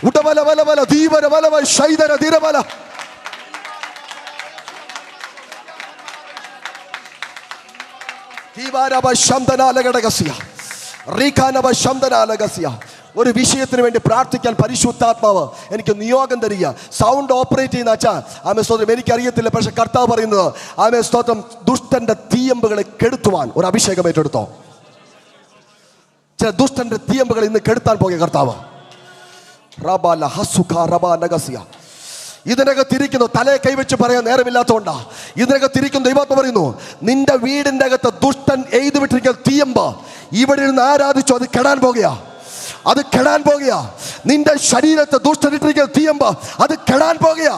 udabala balava divara balava shaidara dirabala. Divara ba shamdana lagadagasiya rikana ba shamdana lagasiya. ഒരു വിഷയത്തിന് വേണ്ടി പ്രാർത്ഥിക്കാൻ പരിശുദ്ധാത്മാവ് എനിക്ക് നിയോഗം തരിക. Sound operate ചെയ്യുന്ന അച്ഛാ, ആമേ സ്തോത്രം, എനിക്കറിയത്തില്ല, പക്ഷെ കർത്താവ് പറയുന്നത്, ആമേ സ്തോത്രം, ദുഷ്ടന്റെ തീയമ്പുകളെ കെടുത്തുവാൻ ഒരു അഭിഷേകം ഏറ്റെടുത്തോ. ചില ദുഷ്ടന്റെ തീയമ്പുകൾ ഇന്ന് കെടുത്താൻ പോകുക കർത്താവ്. ഇതിനകത്തിരിക്കുന്നു, തലയെ കൈവച്ച് പറയാൻ നേരമില്ലാത്തതുകൊണ്ടാ. ഇതിനകത്തിരിക്കുന്നു ദൈവാത്മ പറയുന്നു, നിന്റെ വീടിന്റെ അകത്ത് ദുഷ്ടൻ എഴുതി വിട്ടിരിക്കുന്ന തീയമ്പ് ഇവിടെ ഇരുന്ന് ആരാധിച്ചു, അത് കെടാൻ പോകുക, അത് കെടാൻ പോകുക. നിന്റെ ശരീരത്തെ ദുഷ്ടനിട്ടിരിക്കുന്ന തീയമ്പ് അത് കെടാൻ പോകുക,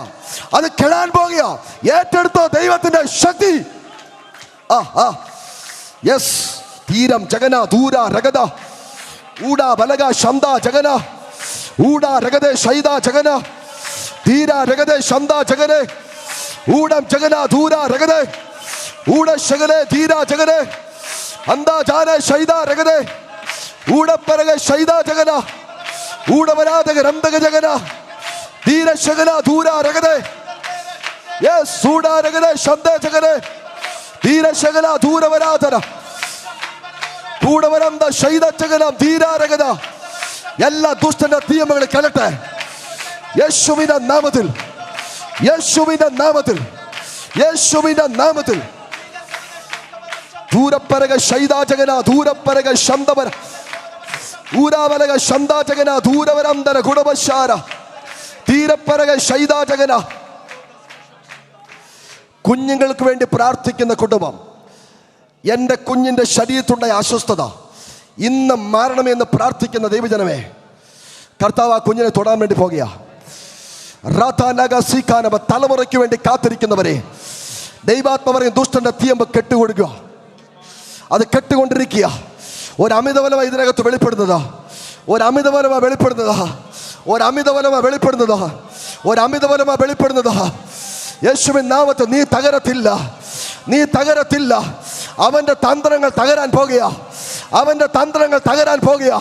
അത് കെടാൻ പോകുക. ഏറ്റെടുത്തോ ദൈവത്തിന്റെ ശക്തി. യെസ്. തീരം ജഗന ദൂര രഗത ഊടാ ബലക ശംദ ജഗന ഊടാ രഗതേ ശൈദ ജഗന ധീര രഗതേ ശംദ ജഗനെ ഊടം ജഗന ദൂര രഗതേ ഊട ശഗലേ ധീര ജഗനെ അന്താ ജാനെ ശൈദ രഗതേ ഊടപ്പരക ശൈദ ജഗന ഊടവരാധക രംദക ജഗന ധീര ശഗന ദൂര രഗതേ. യെസ്. ഊടാ രഗതേ ശംദ ജഗനെ ധീര ശഗന ദൂരവരാധന കൂടവരന്ത ശൈതചകനം ധീരാരകത എല്ലാ ദുഷ്ടന്റെ നിയമങ്ങളെ കലട്ടെ യേശുവിന്റെ നാമത്തിൽ, യേശുവിന്റെ നാമത്തിൽ, യേശുവിന്റെ നാമത്തിൽ. ദൂരപ്പരക ശൈതാചകന ദൂരപ്പരക ശന്തവര ഊരാവലക ശന്താചകന ദൂരവരന്തര ഗുണവശാര തീരപ്പരക ശൈതാചകന. കുഞ്ഞുങ്ങൾക്ക് വേണ്ടി പ്രാർത്ഥിക്കുന്ന കുടുംബം, എൻ്റെ കുഞ്ഞിൻ്റെ ശരീരത്തുണ്ടായ അസ്വസ്ഥത ഇന്ന് മാറണമെന്ന് പ്രാർത്ഥിക്കുന്ന ദൈവജനമേ, കർത്താവ് ആ കുഞ്ഞിനെ തൊടാൻ വേണ്ടി പോകുക. തലമുറയ്ക്ക് വേണ്ടി കാത്തിരിക്കുന്നവരെ ദൈവാത്മ പറയും ദുഷ്ടന്റെ തീയമ്പ് കെട്ടുകൊടുക്കുക. അത് കെട്ടുകൊണ്ടിരിക്കുക. ഒരു അമിതബലമാണ് ഇതിനകത്ത് വെളിപ്പെടുന്നത്, ഒരു അമിതബലമാണ് വെളിപ്പെടുന്നത്, ഒരു അമിതബലമാണ് വെളിപ്പെടുന്നത്, ഒരു അമിതബലമാണ് വെളിപ്പെടുന്നത്. യേശുവിൻ നാമത്തിൽ നീ തകരത്തില്ല, നീ തകരത്തില്ല. അവന്റെ തന്ത്രങ്ങൾ തകരാൻ പോകുക, അവന്റെ തന്ത്രങ്ങൾ തകരാൻ പോകുക.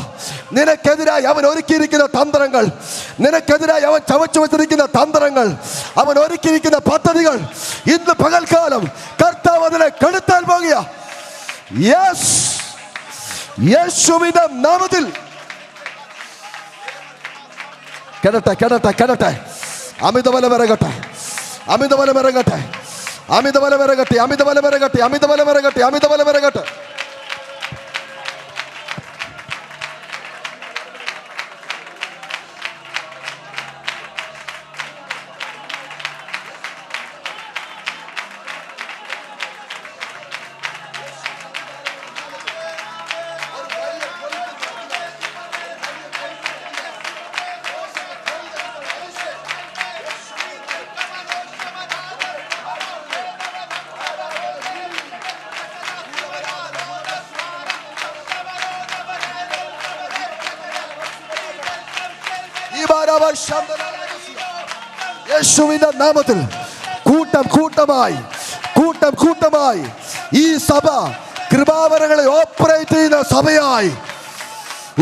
നിനക്കെതിരായി അവൻ ഒരുക്കിയിരിക്കുന്ന തന്ത്രങ്ങൾ, നിനക്കെതിരായി അവൻ ചവച്ചു വെച്ചിരിക്കുന്ന തന്ത്രങ്ങൾ, അവൻ ഒരുക്കിയിരിക്കുന്ന പദ്ധതികൾ ഇന്ന് പകൽക്കാലം കർത്താവ് അതിനെ കെടുത്താൻ പോകുക. യെസ്, യേശുവിന്റെ നാമത്തിൽ കെടട്ടെ, കെടട്ടെ, കെടട്ടെ. അമിതബലം ഇറങ്ങട്ടെ, അമിതബലം ഇറങ്ങട്ടെ, അമിതബലം ഇറങ്ങട്ടെ, അമിതബലം ഇറങ്ങട്ടെ, അമിതബലം ഇറങ്ങട്ടെ, അമിതബലം ഇറങ്ങട്ടെ. യേശുവിന്റെ നാമത്തിൽ കൂട്ടം കൂട്ടമായി, കൂട്ടം കൂട്ടമായി ഈ സഭ കൃപാവരങ്ങളെ ഓപ്പറേറ്റ് ചെയ്യുന്ന സഭയായി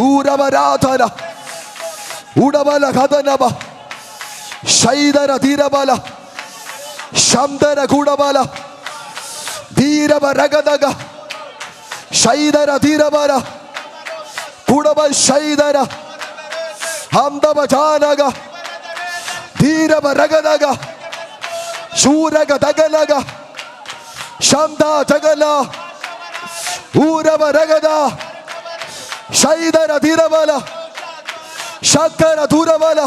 ഊരവരാധന ഉടബല കഥനബ ശൈതര ധീരബല ശബ്ദര കൂടബല ധീരബ രഗതക ശൈതര ധീരബല കുടബ ശൈതര ഹംദബ ജാനക ധീരബ രഗതക ശൂരക ദഗലക ശബ്ദ ജഗല ഊരബ രഗത ശൈതര ധീരബല ശക്കര ധൂരബല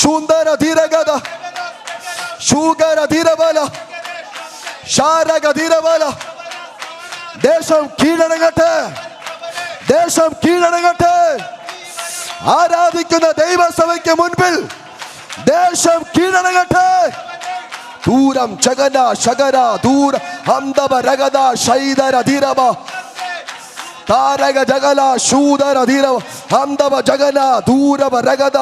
സുന്ദര ധീരഗത ശൂകര ധീരബല ശാരക ധീരബല. ദേശം കീഴടങ്ങട്ടെ, ദേശം കീഴടങ്ങട്ടെ. ആരാധിക്കുന്ന ദൈവസഭയ്ക്ക് മുൻപിൽ ദേശം കീഴടങ്ങട്ടെ. ദൂരം ജഗന ശകര ദൂര ഹംദബ രഗത ശൈതര ധീരബ താരക ജഗല ശൂദര ധീരവ ഹംദബ ജഗന ദൂരവ രഗത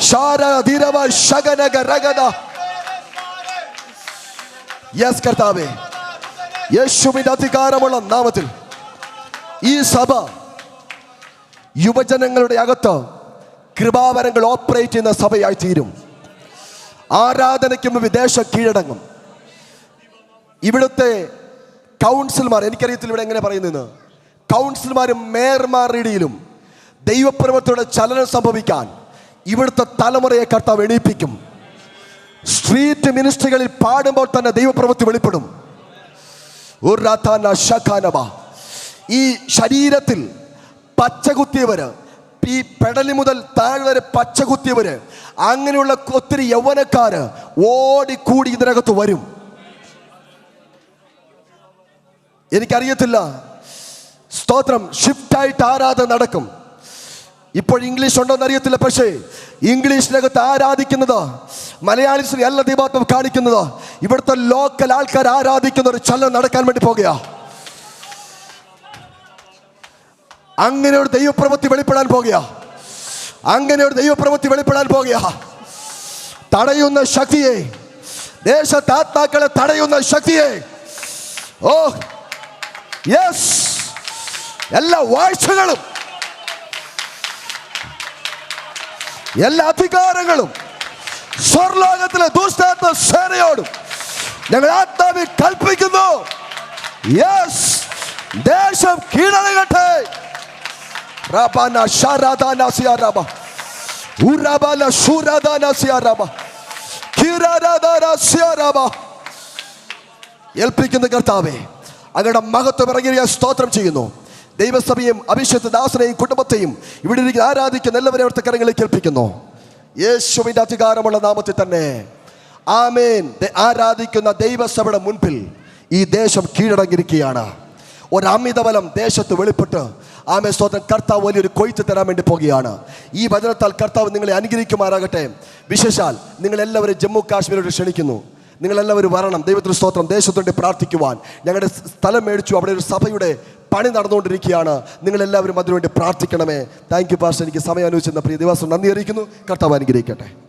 ശാര ധീരവ ശഗനക രഗത. യെസ് കർത്താവേ, യേശുവിന്റെ അധികാരമുള്ള നാമത്തിൽ ഈ സഭ യുവജനങ്ങളുടെ അകത്ത് കൃപാവരങ്ങൾ ഓപ്പറേറ്റ് ചെയ്യുന്ന സഭയായി തീരും. ആരാധനയ്ക്കും വിദേശ കീഴടങ്ങും. ഇവിടുത്തെ കൗൺസിൽമാർ, എനിക്കറിയത്തില്ല ഇവിടെ എങ്ങനെ പറയുന്നത്, കൗൺസിൽമാരും മേയർമാരുടെ ഇടയിലും ദൈവപ്രവൃത്തിയുടെ ചലനം സംഭവിക്കാൻ ഇവിടുത്തെ തലമുറയെ കർത്താവ് എണീപ്പിക്കും. സ്ട്രീറ്റ് മിനിസ്ട്രികളിൽ പാടുമ്പോൾ തന്നെ ദൈവപ്രവൃത്തി വെളിപ്പെടും. ഈ ശരീരത്തിൽ പച്ചകുത്തിയവര്, ഈ പെടലി മുതൽ താഴെ വരെ പച്ചകുത്തിയവര്, അങ്ങനെയുള്ള ഒത്തിരി യൗവനക്കാര് ഓടിക്കൂടി ഇതിനകത്ത് വരും. എനിക്കറിയത്തില്ല, സ്തോത്രം, ഷിഫ്റ്റായിട്ട് ആരാധന നടക്കും. ഇപ്പോൾ ഇംഗ്ലീഷ് ഉണ്ടോ എന്നറിയത്തില്ല, പക്ഷേ ഇംഗ്ലീഷിനകത്ത് ആരാധിക്കുന്നത് മലയാളീസിനെ എല്ലാ ദൈവാത്മം കാണിക്കുന്നത് ഇവിടുത്തെ ലോക്കൽ ആൾക്കാർ ആരാധിക്കുന്ന ഒരു ചലനം നടക്കാൻ വേണ്ടി പോകുക. അങ്ങനെ ഒരു ദൈവപ്രവൃത്തി വെളിപ്പെടാൻ പോകുക, അങ്ങനെ ഒരു ദൈവപ്രവൃത്തി വെളിപ്പെടാൻ പോകുക. തടയുന്ന ശക്തിയെ, ദേശത്തെ ആത്മാക്കളെ തടയുന്ന ശക്തിയെ, ഓ യെസ്, എല്ലാ വാഴ്ചകളും എല്ലാ അധികാരങ്ങളും സ്വർലോകത്തിലെ ദുഷ്ടാത്മ സേനയോടും ഞങ്ങൾ ആത്മാവിൽ കൽപ്പിക്കുന്നു. യെസ്, ദേശം കീഴടങ്ങട്ടെ. റബാന ശാരാദാന സിയാറബ ഉറബാല ശൂരാദാന സിയാറബ കിരാദാന സിയാറബ. ഏൽപ്പിക്കുന്ന കർത്താവേ, അങ്ങയുടെ മഹത്വം ഇറങ്ങിയ സ്തോത്രം ചെയ്യുന്നു. ദൈവസഭയും അഭിഷേക ദാസനെയും കുടുംബത്തെയും ഇവിടെ ഇരിക്കുന്ന ആരാധിക്കുന്ന എല്ലാവരെയും അവിടുത്തെ കരങ്ങളിലേക്ക് ഏൽപ്പിക്കുന്നു. യേശുവിന്റെ അധികാരമുള്ള നാമത്തിൽ തന്നെ ആമേൻ. ആരാധിക്കുന്ന ദൈവസഭയുടെ മുൻപിൽ ഈ ദേശം കീഴടങ്ങിയിരിക്കുകയാണ്. ഒരമിത ബലം ദേശത്ത് വെളിപ്പെട്ട് ആമേ സ്തോത്രം. കർത്താവ് വലിയൊരു കൊയ്ത്ത് തരാൻ വേണ്ടി പോകുകയാണ്. ഈ വചനത്താൽ കർത്താവ് നിങ്ങളെ അനുഗ്രഹിക്കുമാറാകട്ടെ. വിശേഷാൽ നിങ്ങളെല്ലാവരും ജമ്മു കാശ്മീരോട് ക്ഷണിക്കുന്നു. നിങ്ങളെല്ലാവരും വരണം. ദൈവത്തിന് സ്തോത്രം. ദേശത്തുവേണ്ടി പ്രാർത്ഥിക്കുവാൻ ഞങ്ങളുടെ സ്ഥലം മേടിച്ചു. അവിടെ ഒരു സഭയുടെ പണി നടന്നുകൊണ്ടിരിക്കുകയാണ്. നിങ്ങളെല്ലാവരും അതിനുവേണ്ടി പ്രാർത്ഥിക്കണമേ. Thank you pastor. എനിക്ക് സമയം അനുവദിച്ചെന്ന പ്രിയ ദിവസം നന്ദി അറിയിക്കുന്നു. കർത്താവ് അനുഗ്രഹിക്കട്ടെ.